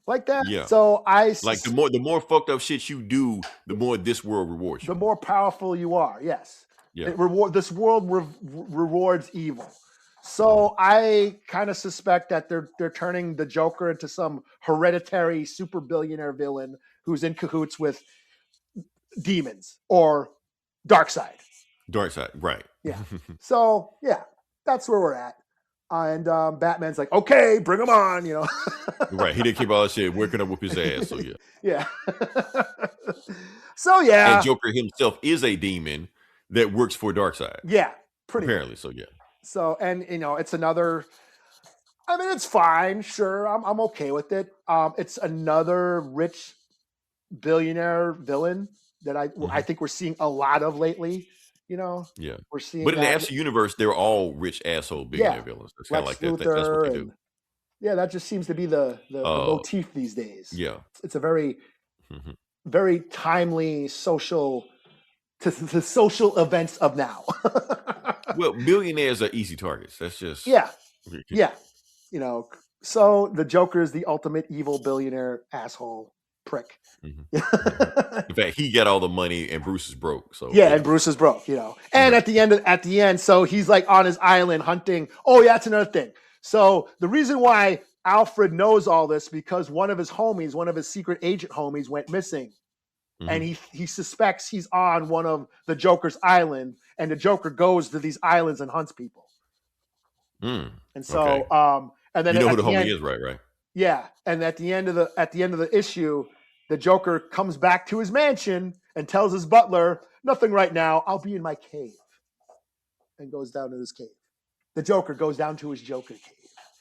like that. Yeah. So the more fucked up shit you do, the more this world rewards you. The more powerful you are. Yes. Yeah. This world rewards evil. So I kind of suspect that they're turning the Joker into some hereditary super billionaire villain who's in cahoots with demons or Darkseid. Darkseid, right? Yeah. So yeah, that's where we're at. And Batman's like, okay, bring him on, you know. Right. He didn't keep all that shit. We're gonna whoop his ass. So yeah. Yeah. So yeah. And Joker himself is a demon that works for Darkseid. Yeah. Apparently. So yeah. So, and you know, it's another, I mean, it's fine. Sure. I'm okay with it. It's another rich billionaire villain that I think we're seeing a lot of lately, you know? Yeah. We're seeing But in the absolute universe, they're all rich asshole billionaire villains. It's kind of like that. That's what they do. Yeah. That just seems to be the motif these days. Yeah. It's a very, very timely social to the social events of now. Well, billionaires are easy targets. That's just yeah. You know, so the Joker is the ultimate evil billionaire asshole prick. In fact, he got all the money and Bruce is broke. So yeah, and Bruce is broke. You know, and at the end, so he's like on his island hunting. Oh yeah, that's another thing. So the reason why Alfred knows all this because one of his secret agent homies went missing. And he suspects he's on one of the Joker's island, and the Joker goes to these islands and hunts people. And so, and then you know who the homie is, right? Yeah, and at the end of the issue, the Joker comes back to his mansion and tells his butler, "Nothing right now. I'll be in my cave," and goes down to his cave. The Joker goes down to his Joker cave.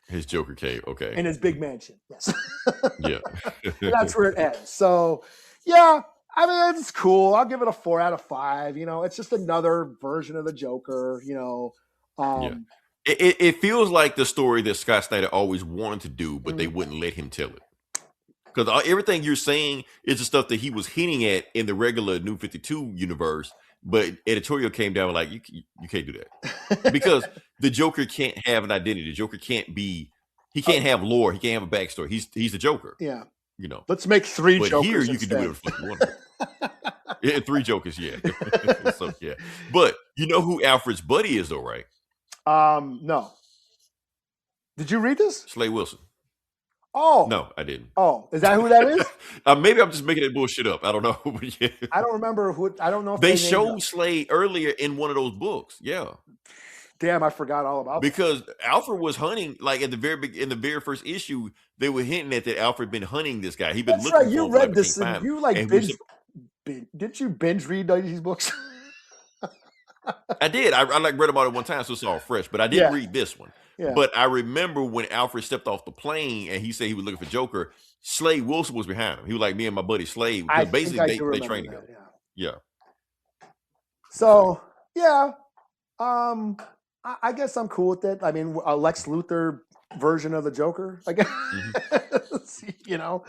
His Joker cave, okay, in his big mansion. Yes. Yeah, that's where it ends. So, yeah. I mean, it's cool. I'll give it a 4 out of 5. You know, it's just another version of the Joker, you know. It feels like the story that Scott Snyder always wanted to do, but they wouldn't let him tell it. Because everything you're saying is the stuff that he was hinting at in the regular New 52 universe, but editorial came down like, you can't do that. Because the Joker can't have an identity. The Joker can't have lore. He can't have a backstory. He's the Joker. Yeah. You know. Let's make 3 Jokers here you instead. can do whatever the fuck you want. Yeah, 3 Jokers, yeah. So yeah. But you know who Alfred's buddy is though, right? No. Did you read this? Slade Wilson. Oh. No, I didn't. Oh, is that who that is? Maybe I'm just making that bullshit up. I don't know. But yeah. I don't remember who. I don't know if they showed Slade earlier in one of those books. Yeah. Damn, I forgot all about because Alfred was hunting, like in the very first issue, they were hinting at that Alfred been hunting this guy. He'd been looking for him. You read this, and you like binge. Did you binge read these books? I did. I like read them all at one time, so it's all fresh. But I didn't read this one. Yeah. But I remember when Alfred stepped off the plane and he said he was looking for Joker. Slade Wilson was behind him. He was like me and my buddy Slade. Basically, they trained together. Yeah. So yeah. I guess I'm cool with it. I mean, a Lex Luthor version of the Joker, I guess. You know,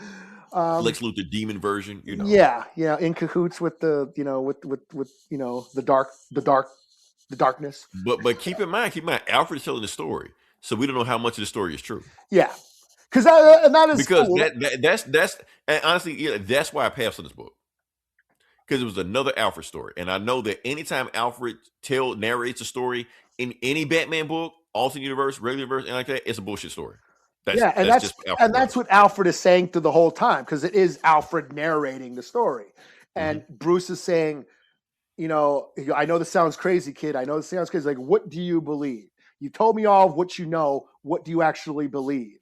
Lex Luthor demon version, you know. Yeah, in cahoots with the the darkness. But keep in mind, Alfred's telling the story, so we don't know how much of the story is true. Yeah, because that is because cool. that's and honestly, yeah, that's why I passed on this book, because it was another Alfred story, and I know that anytime Alfred narrates a story in any Batman book, alternate universe, regular universe, and like that, it's a bullshit story. That's what Alfred is saying through the whole time, because it is Alfred narrating the story, and Bruce is saying, I know this sounds crazy, kid. I know this sounds crazy. Like, what do you believe? You told me all of what you know. What do you actually believe?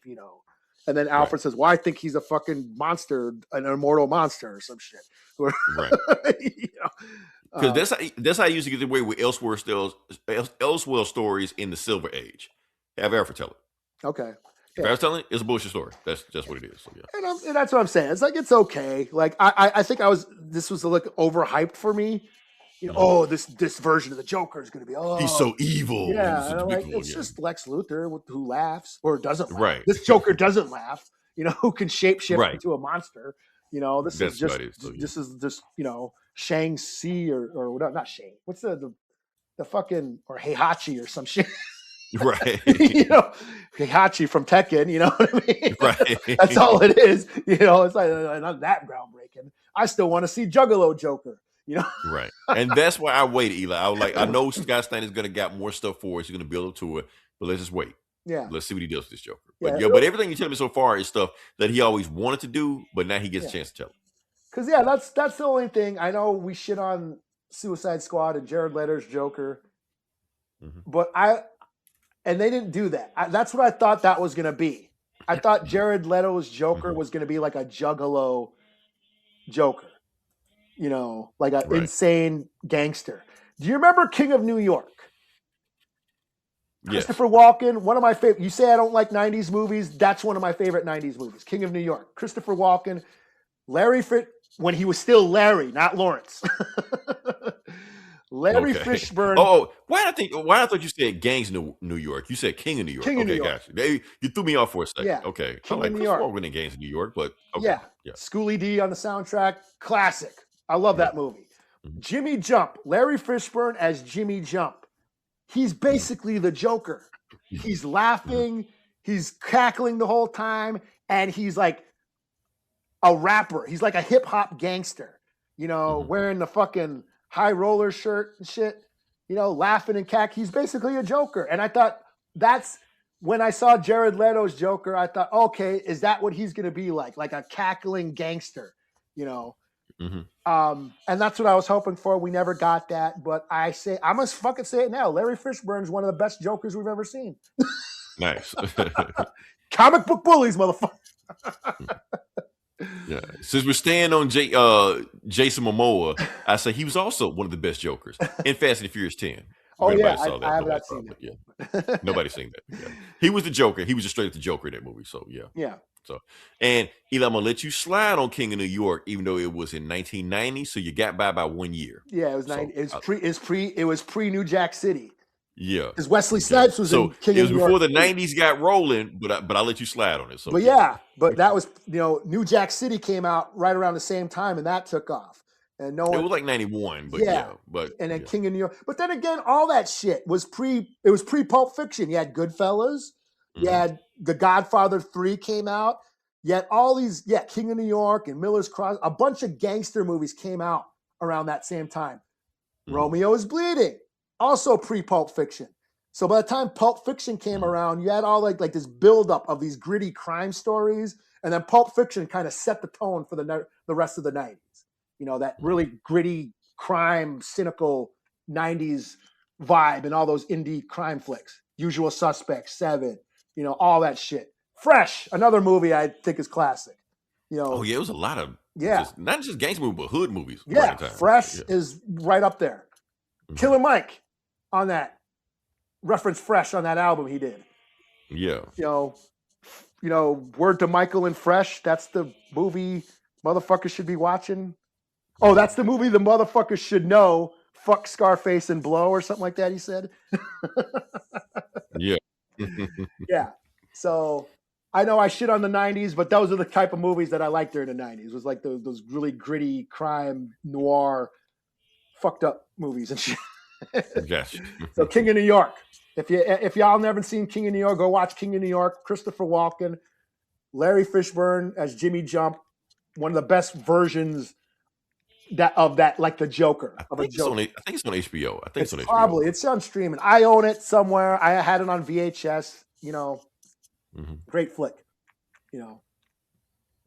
And then Alfred says, "Well, I think he's a fucking monster, an immortal monster, or some shit." Right. Because that's how I used to get away with Elseworld stories in the Silver Age. Have Alfred tell it. Okay. If I was telling it, it's a bullshit story. That's just what it is. So, yeah. And that's what I'm saying. It's like, it's okay. Like, I think this was like overhyped for me. This version of the Joker is going to be, he's so evil. Yeah, and it's just Lex Luthor who laughs or doesn't laugh. Right. This Joker doesn't laugh. Who can shapeshift into a monster. This is just Shang-Chi or whatever. Not Shang. What's the fucking, or Heihachi or some shit. Right. Heihachi from Tekken. You know what I mean? Right. That's all it is. It's like not that groundbreaking. I still want to see Juggalo Joker. Right. And that's why I waited, Eli. I was like, I know Scott Snyder's going to got more stuff for us. He's going to build up to it, but let's just wait. Yeah. Let's see what he does with this Joker. But but everything you tell me so far is stuff that he always wanted to do, but now he gets a chance to tell it. Because that's the only thing. I know we shit on Suicide Squad and Jared Leto's Joker, but and they didn't do that. That's what I thought that was going to be. I thought Jared Leto's Joker was going to be like a Juggalo Joker. Like an insane gangster. Do you remember King of New York? Yes. Christopher Walken, one of my favorite. You say I don't like 90s movies. That's one of my favorite 90s movies. King of New York. Christopher Walken. Larry when he was still Larry, not Lawrence. Larry Fishburne. Oh, why I thought you said Gangs New York? You said King of New York. King of New York. Gotcha. You threw me off for a second. Yeah. Okay. King I'm like, of New York. Walken in Gangs of New York, but okay. Yeah. Schoolie D on the soundtrack. Classic. I love that movie. Jimmy Jump. Larry Fishburne as Jimmy Jump. He's basically the Joker. He's laughing. He's cackling the whole time. And he's like a rapper. He's like a hip hop gangster, wearing the fucking high roller shirt and shit, laughing and He's basically a Joker. And I thought that's when I saw Jared Leto's Joker, I thought, okay, is that what he's going to be like? Like a cackling gangster, and that's what I was hoping for. We never got that, but I must fucking say it now. Larry Fishburne is one of the best Jokers we've ever seen. Nice. Comic book bullies, motherfucker. Yeah. Since we're staying on Jason Momoa, I say he was also one of the best Jokers in Fast and the Furious 10. Oh, yeah, I have not seen that. Yeah. Nobody's seen that. Yeah. He was the Joker. He was just straight up the Joker in that movie. So, yeah. Yeah. So, and Eli, I'm going to let you slide on King of New York, even though it was in 1990. So you got by 1 year. Yeah, it was pre New Jack City. Yeah. Because Wesley Snipes was in King of New York. It was before the 90s got rolling, but I'll let you slide on it. So, but that was, New Jack City came out right around the same time, and that took off. And it was like 91, but and then King of New York. But then again, all that shit was pre Pulp Fiction. You had Goodfellas, you had The Godfather 3 came out. You had all these, King of New York and Miller's Cross. A bunch of gangster movies came out around that same time. Romeo is Bleeding, also pre Pulp Fiction. So by the time Pulp Fiction came around, you had all like this buildup of these gritty crime stories, and then Pulp Fiction kind of set the tone for the rest of the 90s. That really gritty crime, cynical 90s vibe and all those indie crime flicks. Usual Suspects, Seven, all that shit. Fresh, another movie I think is classic. It was a lot of not just gangster movies, but hood movies. Yeah, Fresh is right up there. Killer Mike on that. Reference Fresh on that album he did. Yeah. Word to Michael and Fresh, that's the movie motherfuckers should be watching. Oh, that's the movie the motherfuckers should know. Fuck Scarface and Blow or something like that, he said. Yeah. Yeah. So, I know I shit on the 90s, but those are the type of movies that I liked during the 90s. It was like those really gritty crime noir fucked up movies and shit. Gotcha. So King of New York. If y'all never seen King of New York, go watch King of New York. Christopher Walken, Larry Fishburne as Jimmy Jump, one of the best versions of that, like the Joker. I think it's on HBO. I think it's on HBO. It's on streaming. I own it somewhere. I had it on VHS. Great flick.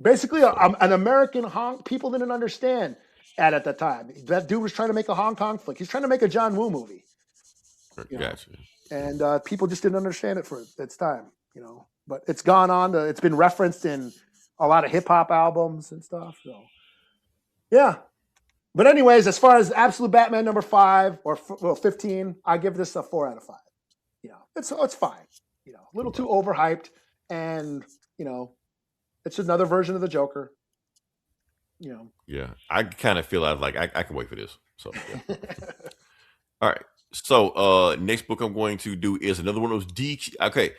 Basically an American honk. People didn't understand at the time. That dude was trying to make a Hong Kong flick. He's trying to make a John Woo movie. Gotcha. And people just didn't understand it for its time. But it's gone on. It's been referenced in a lot of hip hop albums and stuff. So, yeah. But anyways, as far as Absolute Batman number 5 or 15, I give this a 4 out of 5. It's fine. A little too overhyped, and it's another version of the Joker. Yeah, I kind of feel like I can wait for this. So, yeah. All right. So, next book I'm going to do is another one of those Okay,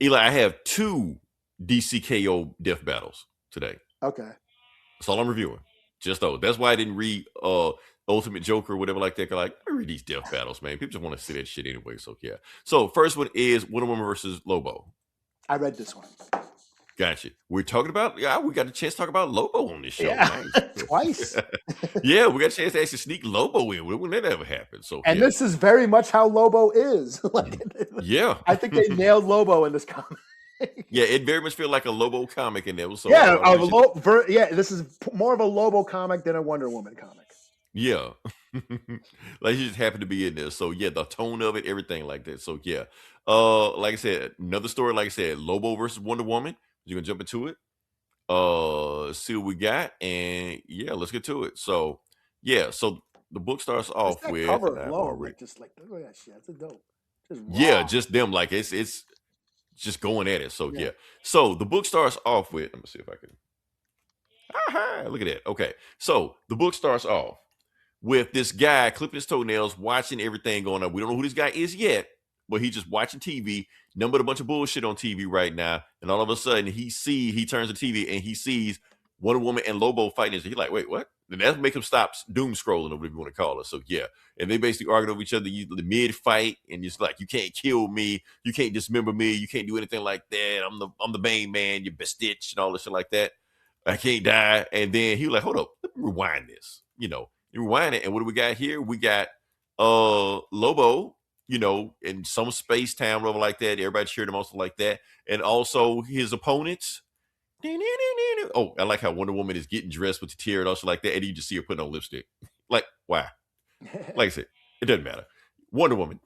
Eli, I have 2 DCKO death battles today. Okay. That's all I'm reviewing. Just those. That's why I didn't read Ultimate Joker or whatever like that. Like, I read these death battles, man. People just want to see that shit anyway. So, yeah. So, first one is Wonder Woman versus Lobo. I read this one. Gotcha. We're talking about, we got a chance to talk about Lobo on this show. Yeah. Twice. Yeah, we got a chance to actually sneak Lobo in. When that ever happened. So, and this is very much how Lobo is. Yeah. I think they nailed Lobo in this comic. Yeah, it very much feels like a Lobo comic in there. So, this is more of a Lobo comic than a Wonder Woman comic. Yeah. Like he just happened to be in there. So yeah, the tone of it, everything like that. So yeah. Like I said, another story, like I said, Lobo versus Wonder Woman. You're gonna jump into it. See what we got, and yeah, let's get to it. So yeah, so the book starts off with cover of Lobo, look at that shit. That's a dope. Just them, like it's just going at it. So yeah. So the book starts off with, let me see if I can. Look at that. Okay. So the book starts off with this guy clipping his toenails, watching everything going on. We don't know who this guy is yet, but he's just watching TV, nothing but a bunch of bullshit on TV right now. And all of a sudden he turns the TV and he sees Wonder Woman and Lobo fighting. He's like, wait, what? And that makes him stop doom scrolling, or whatever you want to call it. So yeah. And they basically arguing over each other the mid fight, and it's like, you can't kill me, you can't dismember me, you can't do anything like that. I'm the main man, you bestitch and all this shit like that. I can't die. And then he was like, hold up, let me rewind this. You rewind it, and what do we got here? We got Lobo, in some space town, whatever like that. Everybody cheered him also like that. And also his opponents. Oh, I like how Wonder Woman is getting dressed with the tear and also like that. And you just see her putting on lipstick. Like, why? Like I said, it doesn't matter. Wonder Woman.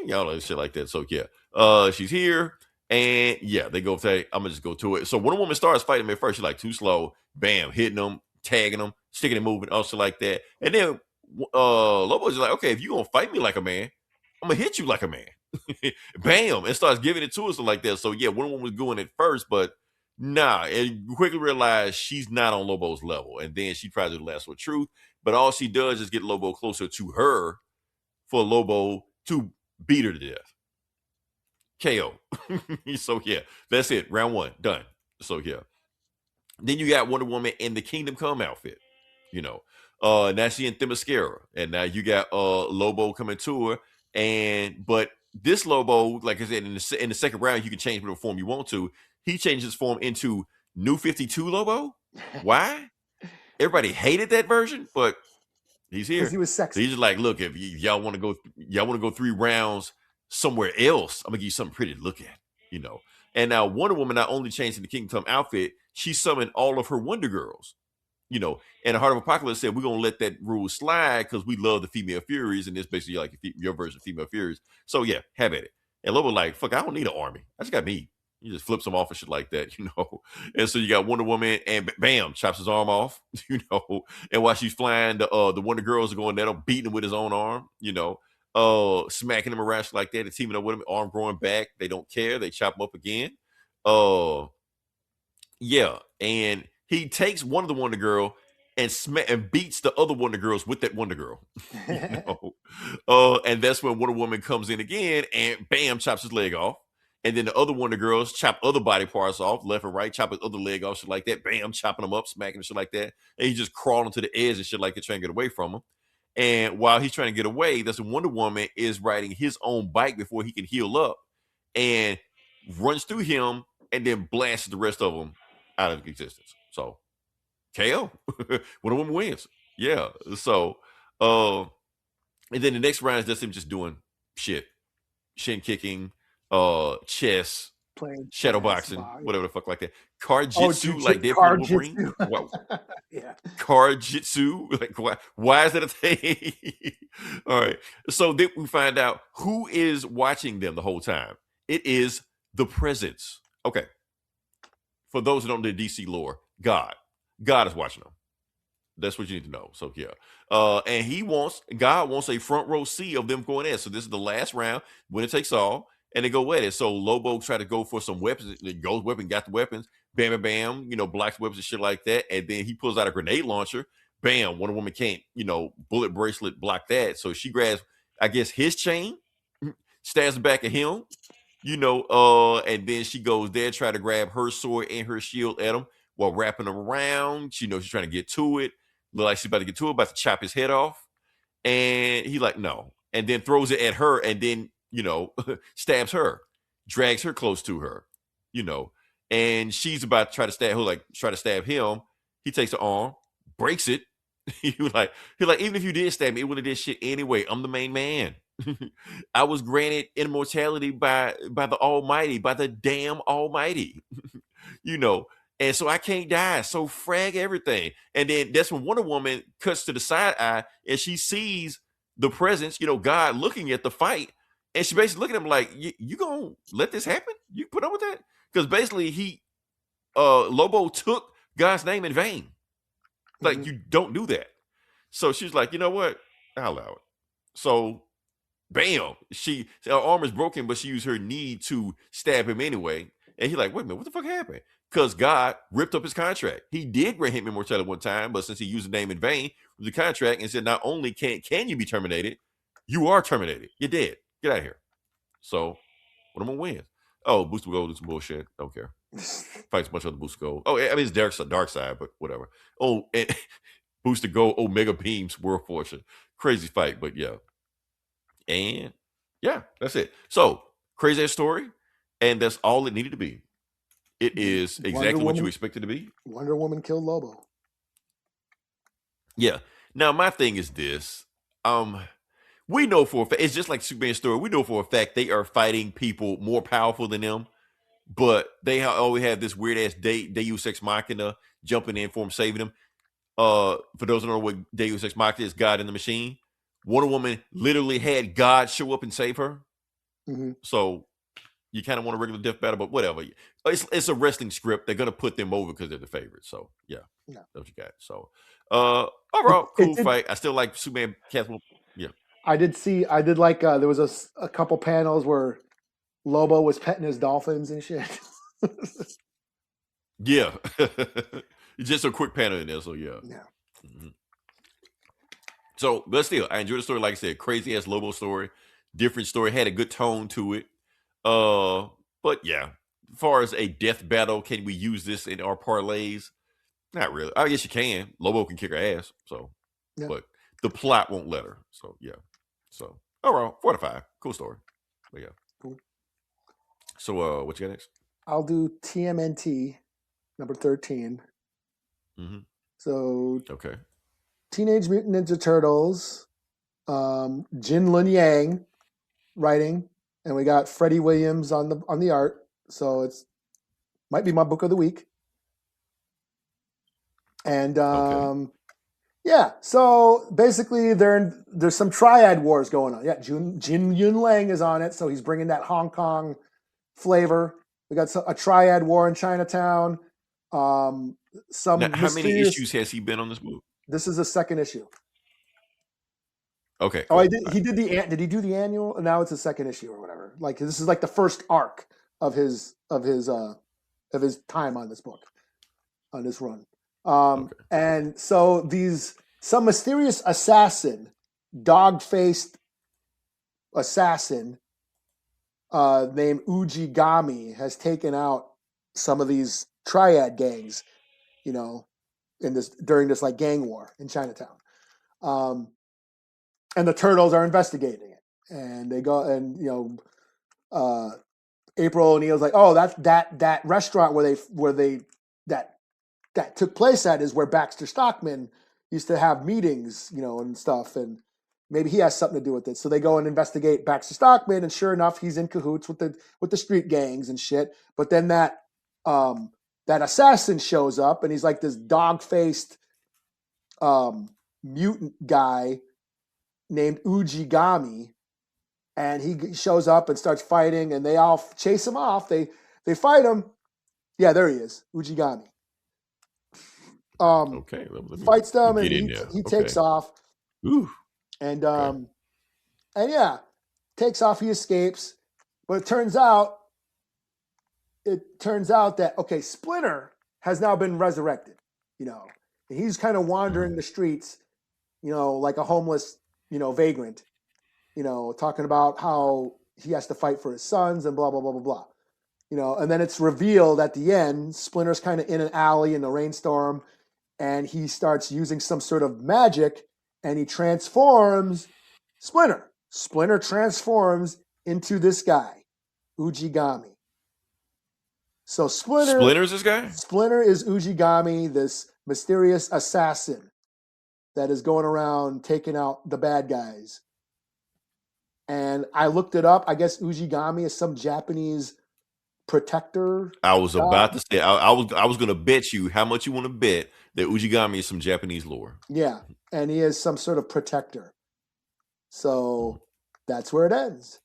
Y'all know shit like that. So yeah. She's here. And yeah, they go say, I'm gonna just go to it. So Wonder Woman starts fighting him at first. She's like too slow. Bam, hitting him, tagging him, sticking and moving, also like that. And then Lobo's like, okay, if you're gonna fight me like a man, I'm gonna hit you like a man. Bam, and starts giving it to us like that. So yeah, Wonder Woman was going at first, but nah, and quickly realized she's not on Lobo's level. And then she tries to do the last with truth, but all she does is get Lobo closer to her for Lobo to beat her to death. KO. So yeah, that's it. Round 1 done. So yeah. Then you got Wonder Woman in the Kingdom Come outfit. Now she in Themyscira, and now you got Lobo coming to her. But this Lobo, like I said, in the second round, you can change whatever form you want to. He changed his form into New 52 Lobo. Why? Everybody hated that version, but he's here. Because he was sexy. So he's just like, look, if y'all want to go 3 rounds somewhere else, I'm gonna give you something pretty to look at, And now Wonder Woman not only changed in the Kingdom Come outfit, she summoned all of her Wonder Girls, and the Heart of Apocalypse said, we're gonna let that rule slide because we love the female Furies, and this basically like your version of female Furies. So yeah, have at it. And Lobo like, fuck, I don't need an army. I just got me. He just flips them off and shit like that, And so you got Wonder Woman, and bam, chops his arm off, And while she's flying, the Wonder Girls are going there, beating him with his own arm, smacking him around like that, and teaming up with him, arm growing back. They don't care. They chop him up again. Yeah, and he takes one of the Wonder Girl and beats the other Wonder Girls with that Wonder Girl. And that's when Wonder Woman comes in again and bam, chops his leg off. And then the other one of the girls chop other body parts off, left and right, chop his other leg off, shit like that. Bam, chopping them up, smacking and shit like that. And he's just crawling to the edge and shit like that, trying to get away from him. And while he's trying to get away, that's when Wonder Woman is riding his own bike before he can heal up and runs through him and then blasts the rest of them out of existence. So, KO. Wonder Woman wins. Yeah. So, and then the next round is just him just doing shit. Shin kicking, chess, shadow boxing, whatever the fuck like that. Card jitsu, like Deadpool Wolverine. Wow. Yeah. Card jitsu. Like why is that a thing? All right. So then we find out who is watching them the whole time. It is the presence. Okay. For those who don't know the DC lore, God is watching them. That's what you need to know. So yeah. And God wants a front row seat of them going in. So this is the last round, winner takes all, and they go at it. So Lobo tried to go for some weapons. The ghost weapon got the weapons. Bam, bam, bam. Blocks weapons and shit like that. And then he pulls out a grenade launcher. Bam. Wonder Woman can't, bullet bracelet block that. So she grabs, I guess, his chain, stabs the back of him, and then she goes there, try to grab her sword and her shield at him while wrapping him around. She knows she's trying to get to it. Look like she's about to get to it, about to chop his head off. And he like, no. And then throws it at her and then, stabs her, drags her close to her, and she's about to try to stab him. He takes her arm, breaks it. he like, even if you did stab me, it wouldn't have did shit anyway. I'm the main man. I was granted immortality by the Almighty, by the damn Almighty, And so I can't die. So frag everything. And then that's when Wonder Woman cuts to the side eye and she sees the presence, God looking at the fight. And she basically looking at him like, you gonna let this happen? You put up with that? Because basically Lobo took God's name in vain. Like, you don't do that. So she's like, you know what? I'll allow it. So bam, her arm is broken, but she used her knee to stab him anyway. And he's like, wait a minute, what the fuck happened? Because God ripped up his contract. He did grant him immortality one time, but since he used the name in vain with the contract and said, not only can you be terminated, you are terminated. You're dead. Get out of here. So, Wonder Woman wins. Oh, Booster Gold is some bullshit. Don't care. Fights a bunch of other Booster Gold. Oh, I mean, it's dark side, but whatever. Oh, and Booster Gold, Omega Beams, World Fortune. Crazy fight, but yeah. And yeah, that's it. So, crazy ass story, and that's all it needed to be. It is exactly what you expected to be. Wonder Woman killed Lobo. Yeah. Now, my thing is this. We know for a fact, it's just like Superman's story. We know for a fact they are fighting people more powerful than them, but they always have this weird ass Deus Ex Machina jumping in for them, saving them. For those who don't know what Deus Ex Machina is, God in the machine. Wonder Woman literally had God show up and save her. Mm-hmm. So you kind of want a regular death battle, but whatever. It's a wrestling script. They're gonna put them over because they're the favorite. So yeah, that's what you got. So overall, cool fight. I still like Superman, Catwoman. Yeah, I did like there was a couple panels where Lobo was petting his dolphins and shit. Yeah, just a quick panel in there. So yeah. Mm-hmm. So, but still, I enjoyed the story. Like I said, crazy ass Lobo story, different story, had a good tone to it. But yeah, as far as a death battle, can we use this in our parlays? Not really. I guess you can. Lobo can kick her ass. So, but the plot won't let her. So yeah. So overall, 4 out of 5. Cool story. But yeah. Cool. So what you got next? I'll do TMNT number 13. Mm-hmm. So okay. Teenage Mutant Ninja Turtles, Jin Lun Yang writing, and we got Freddie Williams on the art. So it's might be my book of the week. And yeah, so basically there's some triad wars going on. Yeah, Jin Yun Lang is on it, so he's bringing that Hong Kong flavor. We got a triad war in Chinatown. Now, how many issues has he been on this book? This is the second issue. Okay. Oh, did he do the annual? Now it's the second issue or whatever. Like this is like the first arc of his time on this book, on this run. And so some mysterious assassin, dog-faced assassin, named Ujigami has taken out some of these triad gangs, you know, during this like gang war in Chinatown. And the Turtles are investigating it, and they go and April O'Neil's like, oh, that restaurant that took place at is where Baxter Stockman used to have meetings, and stuff, and maybe he has something to do with it. So they go and investigate Baxter Stockman, and sure enough, he's in cahoots with the street gangs and shit. But then that assassin shows up, and he's like this dog-faced mutant guy named Ujigami, and he shows up and starts fighting, and they all chase him off. They fight him. Yeah, there he is, Ujigami. Okay, fights them, and he takes off. Ooh. And yeah, takes off. He escapes, but it turns out that Splinter has now been resurrected. And he's kind of wandering the streets, like a homeless, vagrant. Talking about how he has to fight for his sons and blah blah blah blah blah. And then it's revealed at the end, Splinter's kind of in an alley in a rainstorm, and he starts using some sort of magic, and he transforms Splinter. Splinter transforms into this guy, Ujigami. So Splinter's this guy? Splinter is Ujigami, this mysterious assassin that is going around taking out the bad guys. And I looked it up. I guess Ujigami is some Japanese protector. I was about to say, I was going to bet you how much you want to bet that Ujigami is some Japanese lore. Yeah, and he is some sort of protector. So that's where it ends.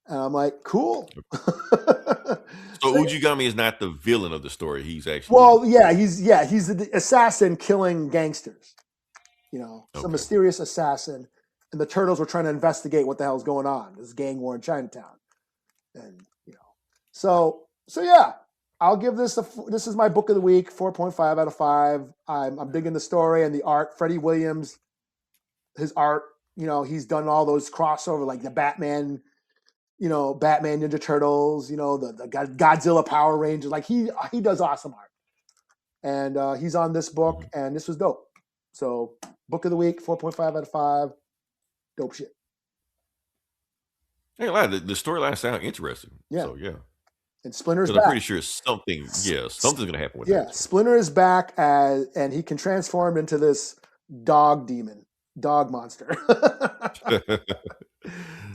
And I'm like, cool. So Ujigami is not the villain of the story. He's actually he's the assassin killing gangsters. Some mysterious assassin. And the Turtles were trying to investigate what the hell's going on. This gang war in Chinatown. And so yeah, I'll give this this is my book of the week, 4.5 out of 5. I'm digging the story and the art. Freddie Williams, his art, he's done all those crossover, like the Batman, Batman Ninja Turtles, the Godzilla Power Rangers. Like he does awesome art. And he's on this book, and this was dope. So book of the week, 4.5 out of 5. Dope shit. Hey, the storyline sounds interesting. Yeah. So yeah. And Splinter's back. I'm pretty sure something's going to happen with that. Yeah, Splinter is back, and he can transform into this dog monster.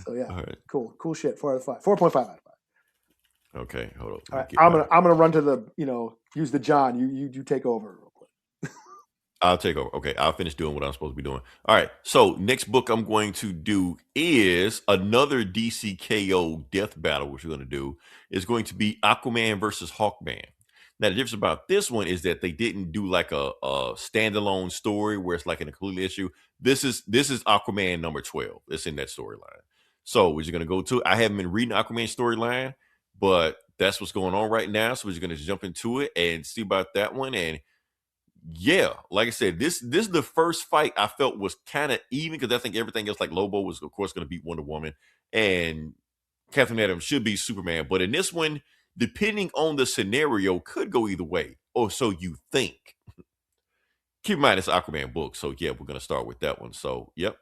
So yeah, right. Cool shit. 4 out of 5. 4.5 out of 5. Okay, hold on. All right, I'm gonna run to the use the John. You take over real quick. I'll take over. Okay, I'll finish doing what I'm supposed to be doing. All right, so next book I'm going to do is another DCKO death battle, which we're going to do is going to be Aquaman versus Hawkman. Now, the difference about this one is that they didn't do like a standalone story where it's like in a completely issue. This is Aquaman number 12. It's in that storyline. So we're just going to go to, I haven't been reading Aquaman storyline, but that's what's going on right now. So we're just going to jump into it and see about that one. And yeah, like I said, this is the first fight I felt was kind of even, because I think everything else, like Lobo was of course going to beat Wonder Woman and Captain Atom should be Superman. But in this one, depending on the scenario, could go either way, or so you think. Keep in mind it's an Aquaman book, so yeah, we're going to start with that one. So yep,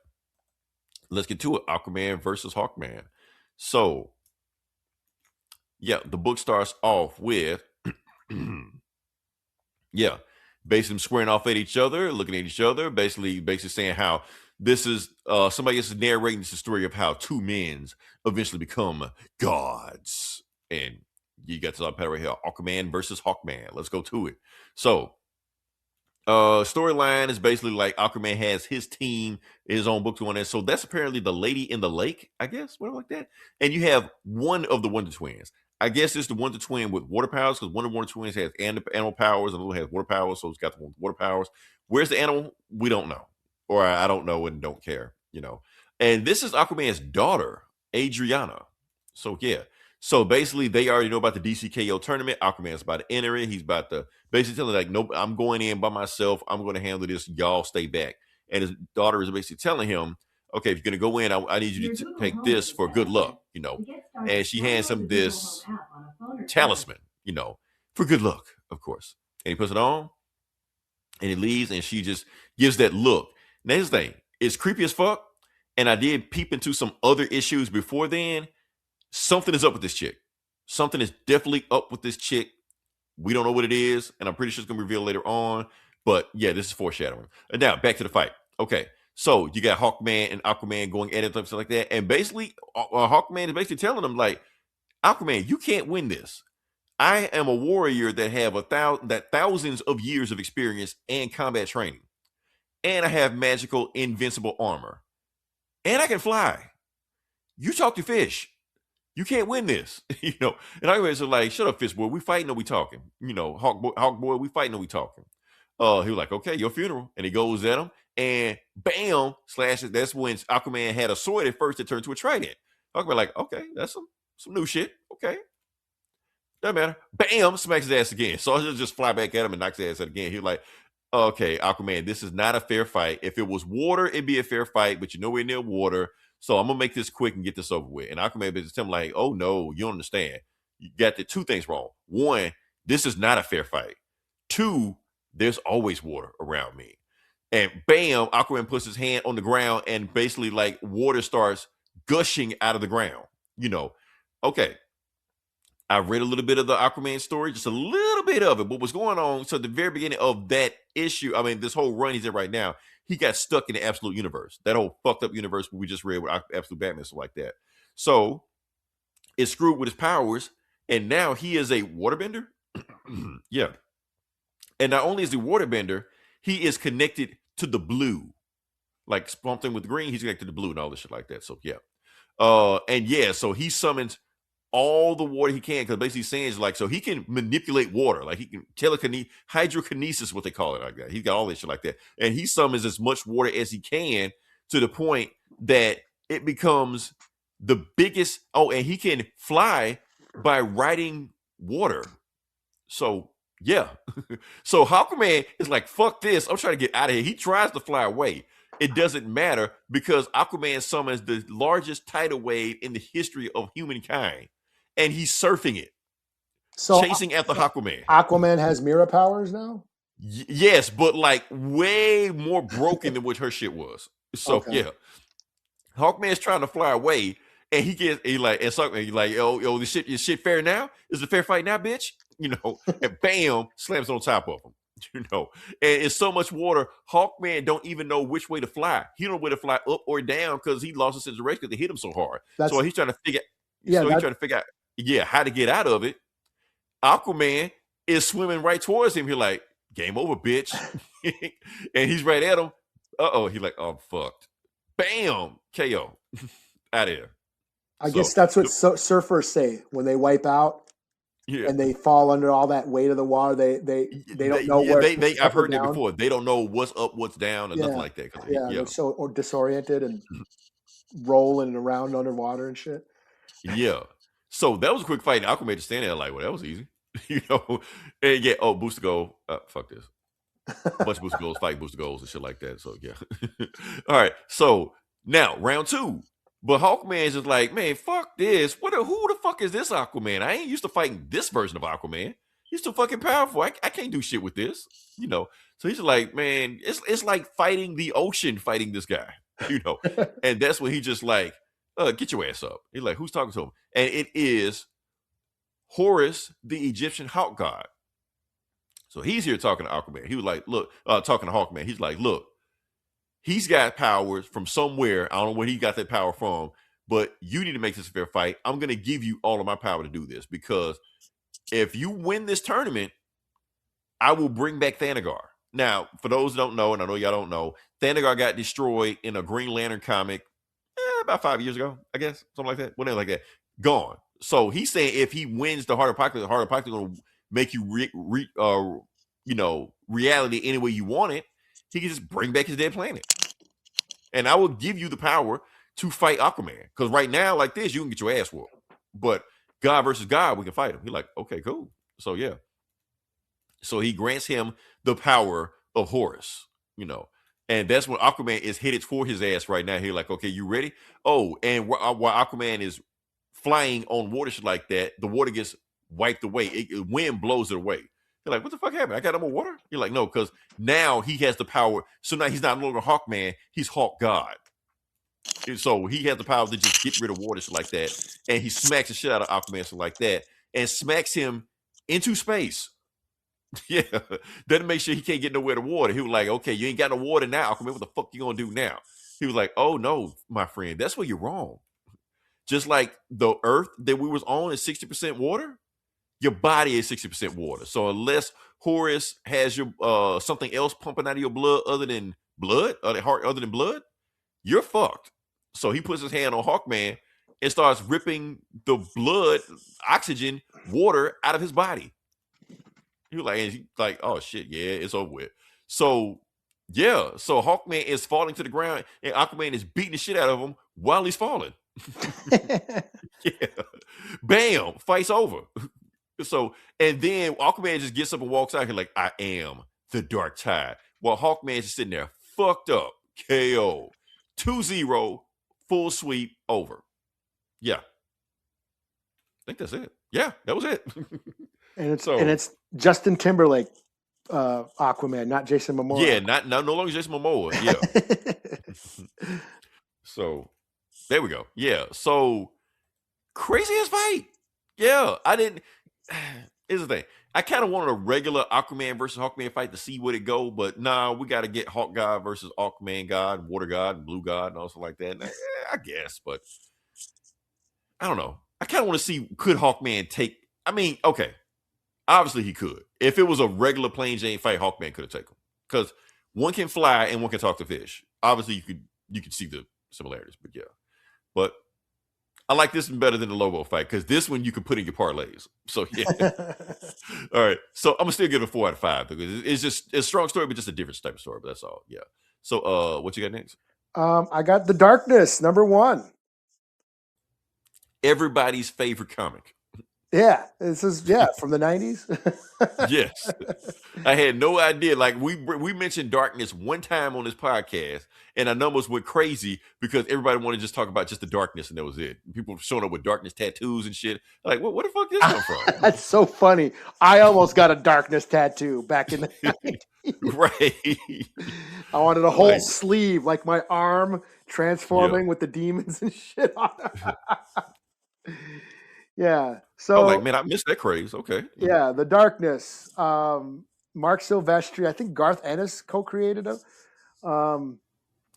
let's get to it. Aquaman versus Hawkman. So yeah, the book starts off with yeah, basically them squaring off at each other, looking at each other, basically saying how this is somebody else is narrating the story of how two men eventually become gods. And you got this on right here, Aquaman versus Hawkman. Let's go to it. So storyline is basically like Aquaman has his team, his own book going in. So that's apparently the Lady in the Lake, I guess, whatever like that. And you have one of the Wonder Twins. I guess it's the Wonder Twin with water powers, because one of the Wonder Twins has animal powers, and the other has water powers, so it's got the one with water powers. Where's the animal? We don't know. Or I don't know and don't care, And this is Aquaman's daughter, Adriana. So yeah. So basically, they already know about the DCKO tournament. Aquaman's about to enter it. He's about to basically tell her, like, nope, I'm going in by myself. I'm going to handle this. Y'all stay back. And his daughter is basically telling him, okay, if you're going to go in, I need you to take this for good luck. and she hands him this talisman, for good luck, of course. And he puts it on, and he leaves, and she just gives that look. Next thing, it's creepy as fuck, and I did peep into some other issues before then. Something is up with this chick. Something is definitely up with this chick. We don't know what it is, and I'm pretty sure it's going to be revealed later on. But yeah, this is foreshadowing. And now, back to the fight. Okay, so you got Hawkman and Aquaman going at it and stuff like that. And basically, Hawkman is basically telling them, like, Aquaman, you can't win this. I am a warrior that have thousands of years of experience and combat training. And I have magical, invincible armor. And I can fly. You talk to fish. You can't win this. And Aquaman's like, shut up, fish boy. We fighting or we talking? Hawk boy, we fighting or we talking? He was like, okay, your funeral. And he goes at him. And bam, slashes. That's when Aquaman had a sword at first that turned to a trident. Aquaman like, okay, that's some new shit. Okay. Doesn't matter. Bam, smacks his ass again. So he'll just fly back at him and knocks his ass out again. He's like, okay, Aquaman, this is not a fair fight. If it was water, it'd be a fair fight, but you're nowhere near water. So I'm going to make this quick and get this over with. And Aquaman just tell him like, oh no, you don't understand. You got the two things wrong. One, this is not a fair fight. Two, there's always water around me. And bam, Aquaman puts his hand on the ground and basically like water starts gushing out of the ground. Okay. I read a little bit of the Aquaman story, just a little bit of it. What was going on? So at the very beginning of that issue, this whole run he's in right now, he got stuck in the Absolute Universe. That whole fucked up universe we just read with Absolute Batman, stuff like that. So it's screwed with his powers, and now he is a waterbender. Yeah. And not only is he waterbender, he is connected to the blue. Like something with green, he's connected to the blue and all this shit like that. So yeah. So he summons all the water he can, because basically saying is like, so he can manipulate water, like he can hydrokinesis, what they call it like that. He's got all this shit like that, and he summons as much water as he can to the point that it becomes the biggest. Oh, and he can fly by riding water. So yeah, so Aquaman is like, fuck this, I'm trying to get out of here. He tries to fly away. It doesn't matter because Aquaman summons the largest tidal wave in the history of humankind. And he's surfing it, chasing after Aquaman. Aquaman has mirror powers now? Yes, but like way more broken than what her shit was. So okay. Yeah. Hawkman's trying to fly away, and this shit fair now? Is it a fair fight now, bitch? And bam, slams on top of him. And it's so much water, Hawkman don't even know which way to fly. He don't know where to fly, up or down, because he lost his sense of direction because they hit him so hard. So he's trying to figure out how to get out of it. Aquaman is swimming right towards him. He's like, game over, bitch. And he's right at him. He's like, oh, I'm fucked. Bam, KO. Out of here. I guess that's what surfers say when they wipe out. Yeah. And they fall under all that weight of the water. They don't know where. I've heard that before. They don't know what's up, what's down, and nothing like that. They're so disoriented and rolling around underwater and shit. Yeah. So that was a quick fight. Aquaman just standing there like, well, that was easy. And yeah, booster goal. Fuck this. A bunch of booster goals, fight booster goals and shit like that. So yeah. All right. So now round 2. But Hawkman is just like, man, fuck this. Who the fuck is this Aquaman? I ain't used to fighting this version of Aquaman. He's too fucking powerful. I can't do shit with this. So he's just like, man, it's like fighting the ocean, fighting this guy. And that's when he just like, get your ass up. He's like, who's talking to him? And it is Horus, the Egyptian hawk god. So he's here talking to Aquaman. He was like, look, talking to Hawkman. He's like, look, he's got powers from somewhere. I don't know where he got that power from, but you need to make this a fair fight. I'm going to give you all of my power to do this, because if you win this tournament, I will bring back Thanagar. Now, for those who don't know, and I know y'all don't know, Thanagar got destroyed in a Green Lantern comic about 5 years ago, I guess, something like that, whatever, like that. Gone. So he's saying if he wins the Heart of Apocalypse is going to make you reality any way you want it. He can just bring back his dead planet. And I will give you the power to fight Aquaman. Because right now, like this, you can get your ass whooped. But God versus God, we can fight him. He's like, okay, cool. So yeah. So he grants him the power of Horus, And that's when Aquaman is headed for his ass right now. He's like, okay, you ready? Oh, and while Aquaman is flying on water shit like that, the water gets wiped away. Wind blows it away. You're like, what the fuck happened? I got no more water? You're like, no, because now he has the power. So now he's not no longer Hawkman. He's Hawk God. And so he has the power to just get rid of water shit like that. And he smacks the shit out of Aquaman shit like that and smacks him into space. Yeah. Doesn't make sure he can't get nowhere to water. He was like, okay, you ain't got no water now, Aquaman. What the fuck you gonna do now? He was like, oh no, my friend, that's where you're wrong. Just like the earth that we was on is 60% water, your body is 60% water. So unless Horus has your something else pumping out of your blood other than blood, other than blood, you're fucked. So he puts his hand on Hawkman and starts ripping the blood, oxygen, water out of his body. He was like, oh shit, yeah, it's over with. So yeah, so Hawkman is falling to the ground and Aquaman is beating the shit out of him while he's falling. Yeah. Bam, fight's over. So, and then Aquaman just gets up and walks out here like, I am the Dark Tide. While Hawkman's just sitting there, fucked up, KO. 2-0, full sweep, over. Yeah. I think that's it. Yeah, that was it. And it's Justin Timberlake, Aquaman, not Jason Momoa. Yeah, no longer Jason Momoa. Yeah. So there we go. Yeah. So craziest fight. Yeah. Here's the thing. I kind of wanted a regular Aquaman versus Hawkman fight to see where it go, but nah, we got to get Hawk God versus Aquaman God, Water God, and Blue God, and all stuff like that. And I guess, but I don't know. I kind of want to see, could Hawkman take? I mean, okay, obviously he could. If it was a regular plain Jane fight, Hawkman could have taken him because one can fly and one can talk to fish. Obviously, you could see the similarities, but yeah. But I like this one better than the Lobo fight because this one you can put in your parlays. So yeah. All right. So I'm gonna still give it a 4 out of 5 because it's a strong story, but just a different type of story. But that's all. Yeah. So what you got next? I got The Darkness, #1. Everybody's favorite comic. Yeah, this is from the 90s. Yes, I had no idea. Like we mentioned Darkness one time on this podcast, and our numbers went crazy because everybody wanted to just talk about just the Darkness, and that was it. People showing up with Darkness tattoos and shit. Like, where the fuck did this come from? That's so funny. I almost got a Darkness tattoo back in the 90s. Right. I wanted a whole sleeve, like my arm transforming with the demons and shit on it. Yeah. So like, man, I missed that craze. Okay. Yeah, The Darkness. Mark Silvestri, I think Garth Ennis co-created it.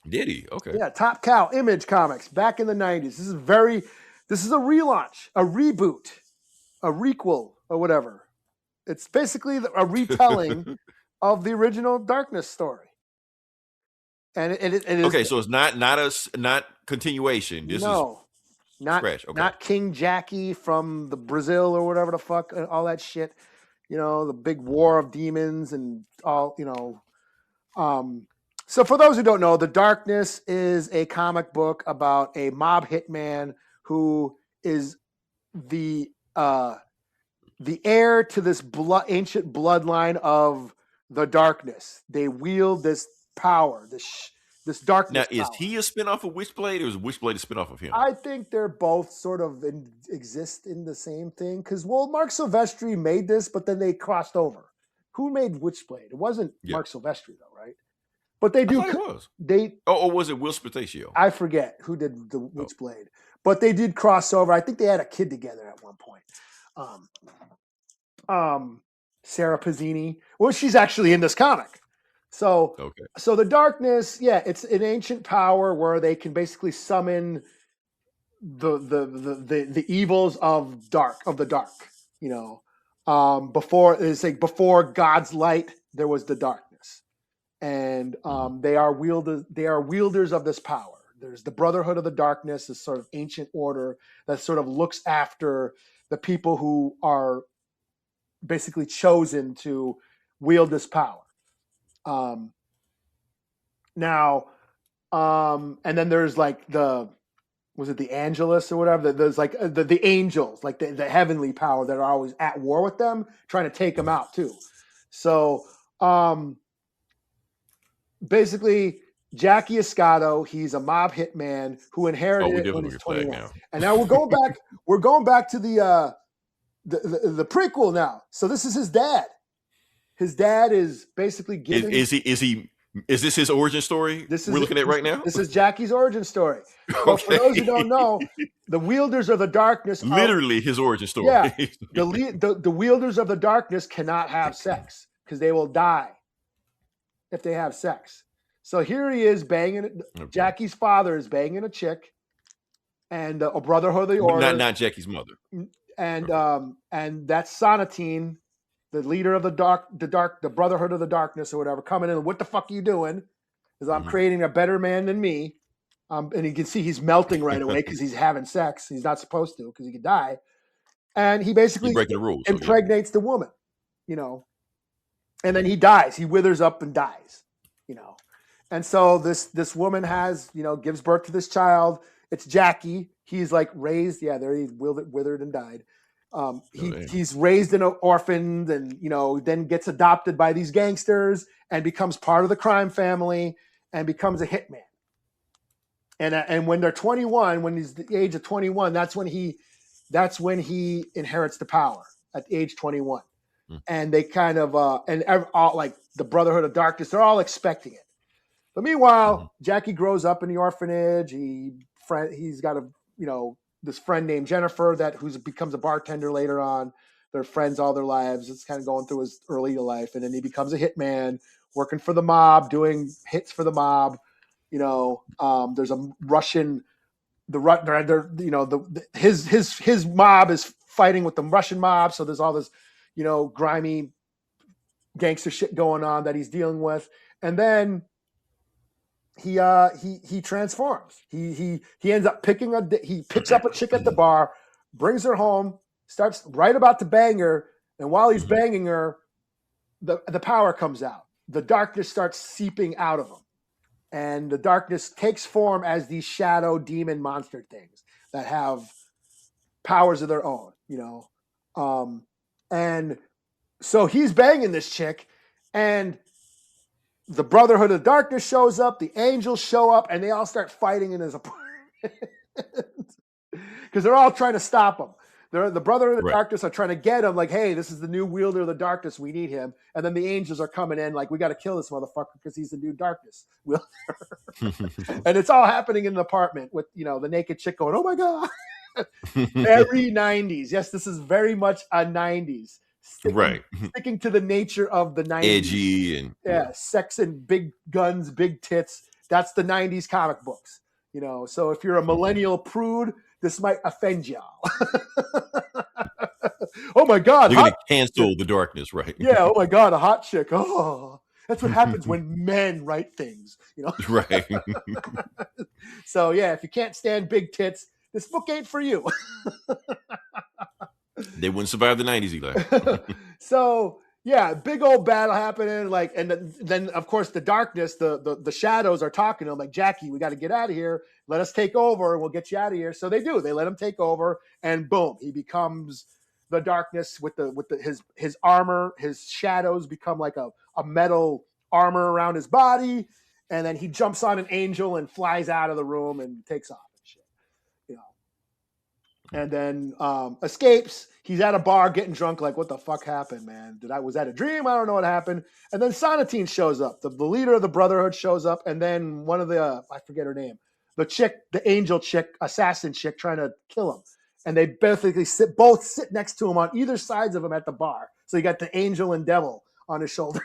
Did he? Okay. Yeah, Top Cow, Image Comics, back in the 90s. This is a relaunch, a reboot, a requel, or whatever. It's basically a retelling of the original Darkness story. And it is okay. So it's not continuation. This is not King Jackie from the Brazil or whatever the fuck, all that shit. You know, the big war of demons and all. You know. So for those who don't know, The Darkness is a comic book about a mob hitman who is the heir to this ancient bloodline of the Darkness. They wield this power, this darkness. Now, is he a spinoff of Witchblade, or is Witchblade a spinoff of him? I think they're both sort of exist in the same thing. Because, Mark Silvestri made this, but then they crossed over. Who made Witchblade? It wasn't Mark Silvestri, though, right? But they do. I thought it was. Or was it Will Spataccio? I forget who did the Witchblade. But they did cross over. I think they had a kid together at one point. Sarah Pazzini. Well, she's actually in this comic. So The Darkness, it's an ancient power where they can basically summon the evils of the dark. You know, before God's light, there was the darkness, and they are wielders of this power. There's the Brotherhood of the Darkness, this sort of ancient order that sort of looks after the people who are basically chosen to wield this power. And then there's like was it the Angelus or whatever? There's like the angels, like the heavenly power that are always at war with them, trying to take them out too. So, basically Jackie Escato, he's a mob hitman who inherited it when he's 21. Now. And now we're going back. We're going back to the prequel now. So this is his dad. His dad is basically giving. Is this his origin story? We're looking at right now. This is Jackie's origin story. Well, for those who don't know, the wielders of the darkness, literally his origin story. Yeah, the wielders of the darkness cannot have sex because they will die if they have sex. So here he is banging. Okay. Jackie's father is banging a chick, and a Brotherhood of the Order. Not Jackie's mother. And and that's Sonatine, the leader of the Brotherhood of the Darkness or whatever, coming in. What the fuck are you doing? Because I'm creating a better man than me. And you can see he's melting right away because he's having sex. He's not supposed to because he could die. And he basically breaking the rules, impregnates the woman, you know. And then he dies. He withers up and dies, you know. And so this woman has, you know, gives birth to this child. It's Jackie. He's like raised. Yeah, there he's withered and died. He's raised in an orphaned and, you know, then gets adopted by these gangsters and becomes part of the crime family and becomes a hitman. And when they're 21, when he's the age of 21, that's when he inherits the power at age 21. And they kind of all like the Brotherhood of Darkness, they're all expecting it. But meanwhile, Jackie grows up in the orphanage. He's got this friend named Jennifer who becomes a bartender later on. They're friends all their lives. It's kind of going through his early life, and then he becomes a hitman, working for the mob, doing hits for the mob. You know, there's a Russian, his mob is fighting with the Russian mob, so there's all this, you know, grimy gangster shit going on that he's dealing with, and then he transforms. He ends up he picks up a chick at the bar, brings her home, starts right about to bang her, and while he's banging her, the power comes out. The darkness starts seeping out of him. And the darkness takes form as these shadow demon monster things that have powers of their own, you know. And so he's banging this chick, and the Brotherhood of Darkness shows up, the angels show up, and they all start fighting in his apartment. Because they're all trying to stop him. The Brotherhood of the Darkness are trying to get him, like, hey, this is the new wielder of the darkness, we need him. And then the angels are coming in, like, we got to kill this motherfucker because he's the new darkness wielder. And it's all happening in the apartment with, you know, the naked chick going, oh my God. Very 90s. Yes, this is very much a 90s. Sticking to the nature of the 90s. Edgy and sex and big guns, big tits. That's the 90s comic books. You know, so if you're a millennial prude, this might offend y'all. Oh my God. You're going to cancel the darkness, right? Yeah. Oh my God. A hot chick. Oh, that's what happens when men write things, you know? Right. So yeah, if you can't stand big tits, this book ain't for you. They wouldn't survive the 90s, Eli. So yeah, big old battle happening. Like, and then of course the darkness, the shadows are talking to him like, Jackie, we got to get out of here. Let us take over and we'll get you out of here. So they do. They let him take over, and boom, he becomes the darkness with his armor. His shadows become like a metal armor around his body, and then he jumps on an angel and flies out of the room and takes off and shit. You know, and then escapes. He's at a bar getting drunk, like, what the fuck happened, man? Was that a dream? I don't know what happened. And then Sonatine shows up. The leader of the Brotherhood shows up, and then one of the I forget her name. The chick, the angel chick, assassin chick, trying to kill him. And they basically both sit next to him on either sides of him at the bar. So you got the angel and devil on his shoulders.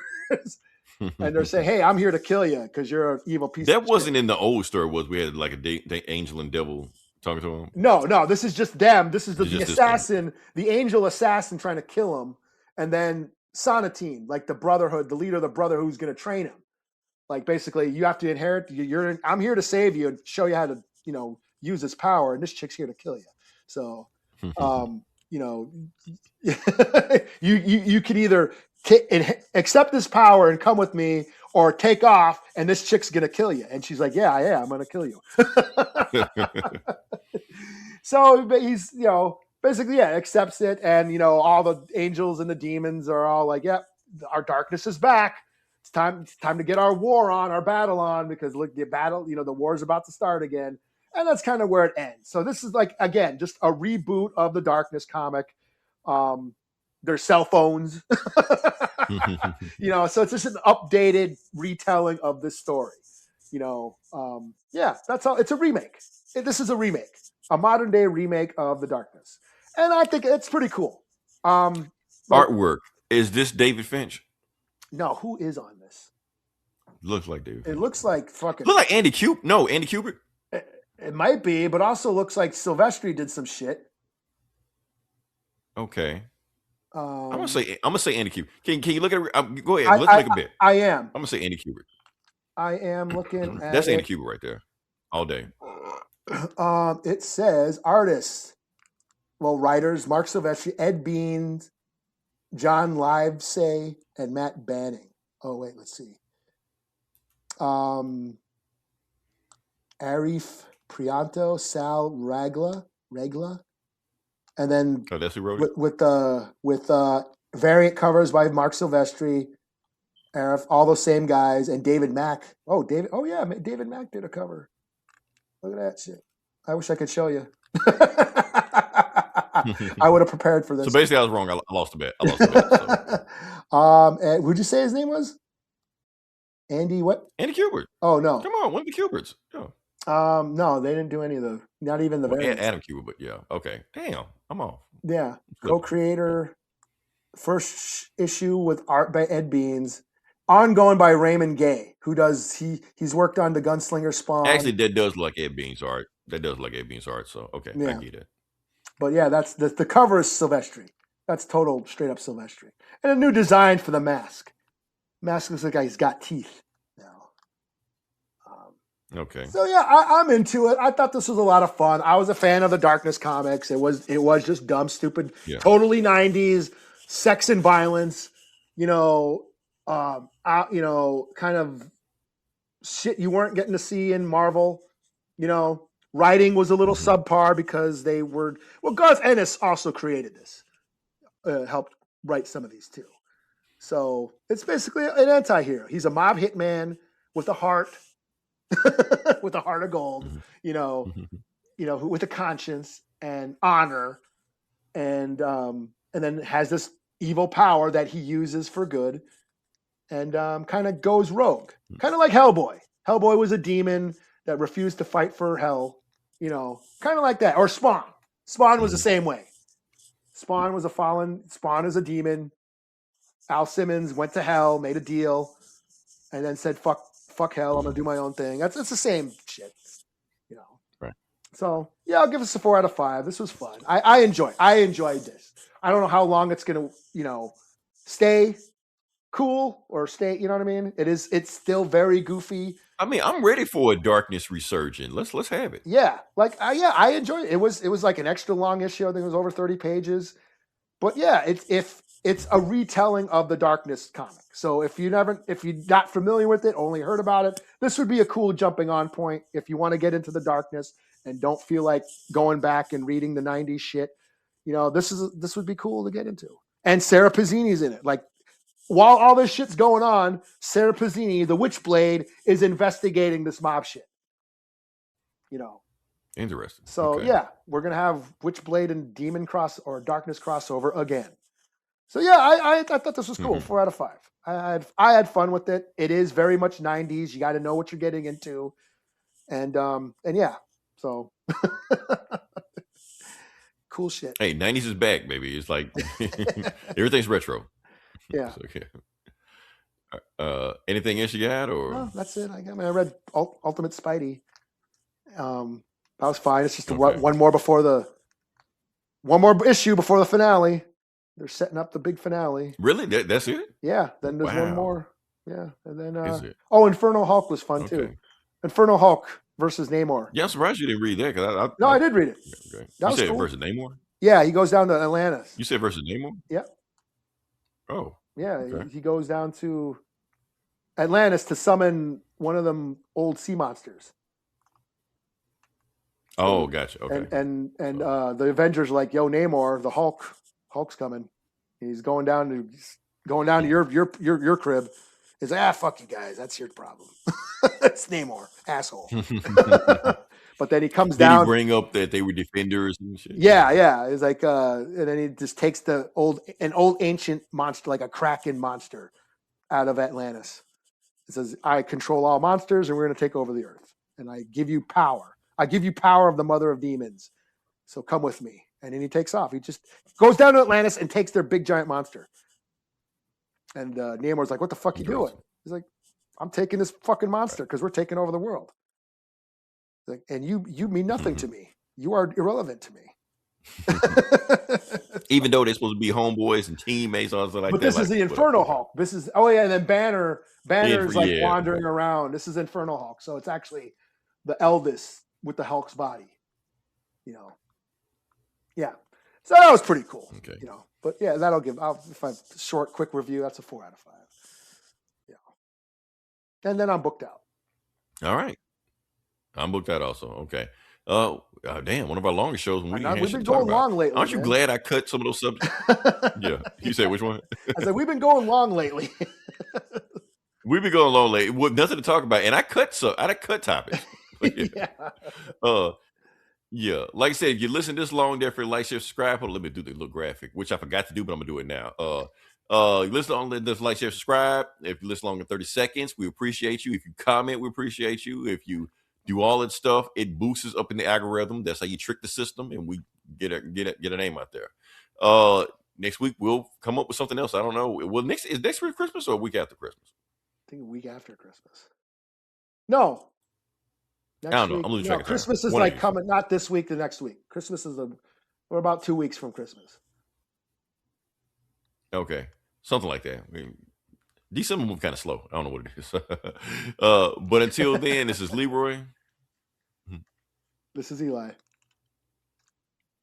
And they're saying, hey, I'm here to kill you because you're an evil piece of shit. That wasn't in the old story, we had like a angel and devil talking to him? No, this is just them. This is the assassin, the angel assassin trying to kill him. And then Sonatine, like the Brotherhood, the leader of the Brotherhood who's going to train him. Like, basically, you have to inherit. I'm here to save you and show you how to, you know, use this power. And this chick's here to kill you. So, you know, you could either accept this power and come with me, or take off, and this chick's gonna kill you. And she's like, yeah, I'm gonna kill you. So he's, you know, basically, accepts it. And, you know, all the angels and the demons are all like, yep, our darkness is back. It's time to get our battle on, because look, the war's about to start again. And that's kind of where it ends. So this is like, again, just a reboot of the Darkness comic. Their cell phones, so it's just an updated retelling of this story. That's all. It's a remake. This is a remake, a modern day remake of the Darkness. And I think it's pretty cool. Artwork. Is this David Finch? No, who is on this? Looks like David Finch. It looks like fucking... Look like Andy Kubert. No, Andy Kubert. It might be, but also looks like Silvestri did some shit. Okay. I'm gonna say Andy Kubert. Can you look at it? Go ahead. Let's make a bit. I am. I'm gonna say Andy Kubert. I am looking at That's Andy Kubert right there. All day. It says artists. Well, writers: Mark Silvestri, Ed Beans, John Livesay, and Matt Banning. Oh wait, let's see. Arif Prianto, Sal Regla, and then that's who wrote it? with variant covers by Mark Silvestri, Arif, all those same guys, and David Mack. David Mack did a cover. Look at that shit. I wish I could show you. I would have prepared for this. So basically, I was wrong. I lost a bet. So. Who'd you say his name was? Andy what? Andy Kubert. Oh no! Come on, one of the Kuberts. Yeah. No, they didn't do any of the. Not even the variants. Adam Kubert, but yeah. Okay. Damn, I'm off. Yeah, co-creator. First issue with art by Ed Beans, ongoing by Raymond Gay, he's worked on the Gunslinger Spawn. Actually, that does look like Ed Beans art. So okay, yeah. I get it. But yeah, that's the cover is Silvestri. That's total straight up Silvestri, and a new design for the mask. Mask looks like he's got teeth now. Okay. So yeah, I'm into it. I thought this was a lot of fun. I was a fan of the Darkness comics. It was just dumb, stupid, totally 90s sex and violence. Kind of shit you weren't getting to see in Marvel. Writing was a little subpar because they were... Well, Garth Ennis also created this. Helped write some of these too. So it's basically an anti-hero. He's a mob hitman with a heart, with a heart of gold, with a conscience and honor, and then has this evil power that he uses for good, and kind of goes rogue, kind of like Hellboy. Hellboy was a demon that refused to fight for hell, kind of like that. Or Spawn. Spawn was the same way. Spawn was Spawn is a demon. Al Simmons went to hell, made a deal, and then said, fuck hell, I'm going to do my own thing. It's the same shit, Right. So, yeah, I'll give this a 4 out of 5. This was fun. I enjoyed this. I don't know how long it's going to, stay cool or stay, you know what I mean? It's still very goofy. I mean, I'm ready for a Darkness resurgence. Let's have it. Yeah. I enjoyed it. It was like an extra long issue. I think it was over 30 pages. But yeah, it's a retelling of the Darkness comic. So if you're not familiar with it, only heard about it, this would be a cool jumping on point if you want to get into the Darkness and don't feel like going back and reading the 90s shit. This would be cool to get into. And Sarah Pizzini's in it. Like, while all this shit's going on, Sarah Pizzini, the Witchblade, is investigating this mob shit. Interesting. So yeah, we're gonna have Witchblade and Darkness crossover again. So yeah, I thought this was cool. 4 out of 5. I had fun with it. It is very much 90s. You got to know what you're getting into, and yeah, so cool shit. Hey, 90s is back, baby. It's like everything's retro. Yeah. So, anything else you got, or? No, that's it. I read Ultimate Spidey. That was fine. It's just one more issue before the finale. They're setting up the big finale. Really? That's it? Yeah. Then there's one more. Yeah. And then Is it? Inferno Hulk was fun too. Inferno Hulk versus Namor. Yeah, I'm surprised you didn't read that. I did read it. Okay. That you was said cool. versus Namor? Yeah, he goes down to Atlantis. You said versus Namor? Yeah. Oh. Yeah, okay. He goes down to Atlantis to summon one of them old sea monsters. Oh, gotcha. Okay. And the Avengers are like, yo, Namor, the Hulk's coming. He's going down to your crib, He's like, fuck you guys. That's your problem. It's Namor, asshole. But then he comes Did down. he bring up that they were defenders and shit? Yeah. It's like, and then he just takes an old ancient monster, like a Kraken monster, out of Atlantis. It says, I control all monsters, and we're going to take over the earth. And I give you power. I give you power of the mother of demons. So come with me. And then he takes off. He just goes down to Atlantis and takes their big giant monster. And Namor's like, what the fuck you doing? He's like, I'm taking this fucking monster because we're taking over the world. Like, and you mean nothing to me. You are irrelevant to me. Even though they're supposed to be homeboys and teammates, or something like but that. This is the Infernal Hulk. This is and then Banner is like wandering around. This is Infernal Hulk, so it's actually the eldest with the Hulk's body. Yeah. So that was pretty cool. Okay. But yeah, that'll give. If I short, quick review, that's a 4 out of 5. Yeah. And then I'm booked out. All right. I'm booked out also. Okay. Damn, one of our longest shows. We've been going long lately. Aren't you glad I cut some of those subjects? Yeah. You said which one? I said we've been going long lately. We've been going long lately. With nothing to talk about, and I cut topics. Yeah. Like I said, if you listen this long, therefore like, share, subscribe. Hold on, let me do the little graphic, which I forgot to do, but I'm gonna do it now. You listen on this, like, share, subscribe. If you listen longer than 30 seconds, we appreciate you. If you comment, we appreciate you. If you do all that stuff, it boosts us up in the algorithm. That's how you trick the system, and we get a name out there. Next week we'll come up with something else. I don't know. Well, next week Christmas or a week after Christmas? I think a week after Christmas. No. I don't know. I'm losing track of time. Christmas is like coming, not this week, the next week. Christmas is we're about 2 weeks from Christmas. Okay. Something like that. I mean, December move kind of slow. I don't know what it is. But until then, this is Leroy. This is Eli.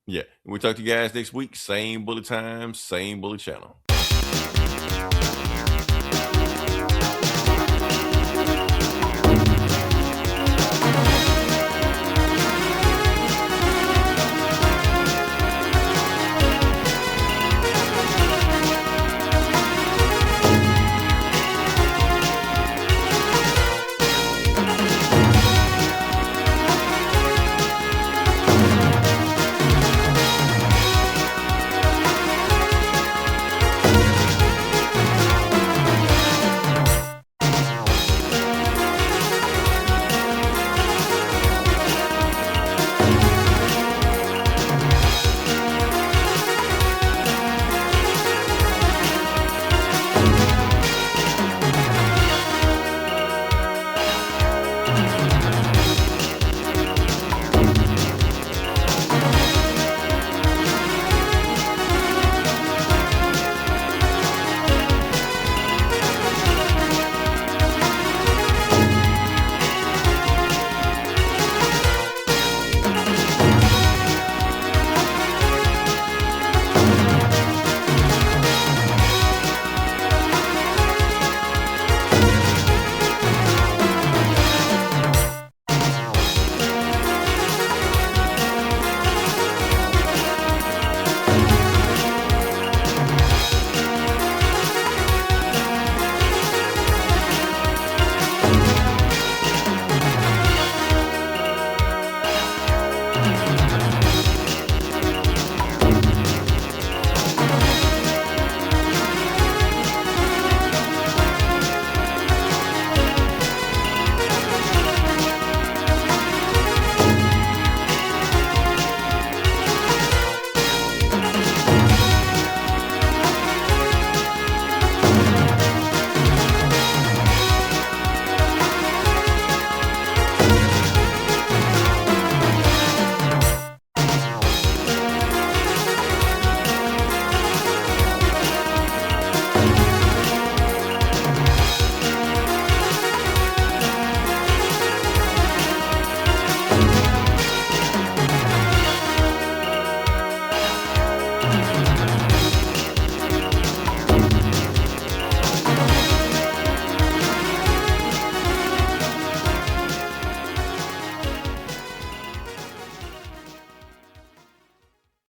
Yeah. And we'll talk to you guys next week. Same bullet time, same bullet channel.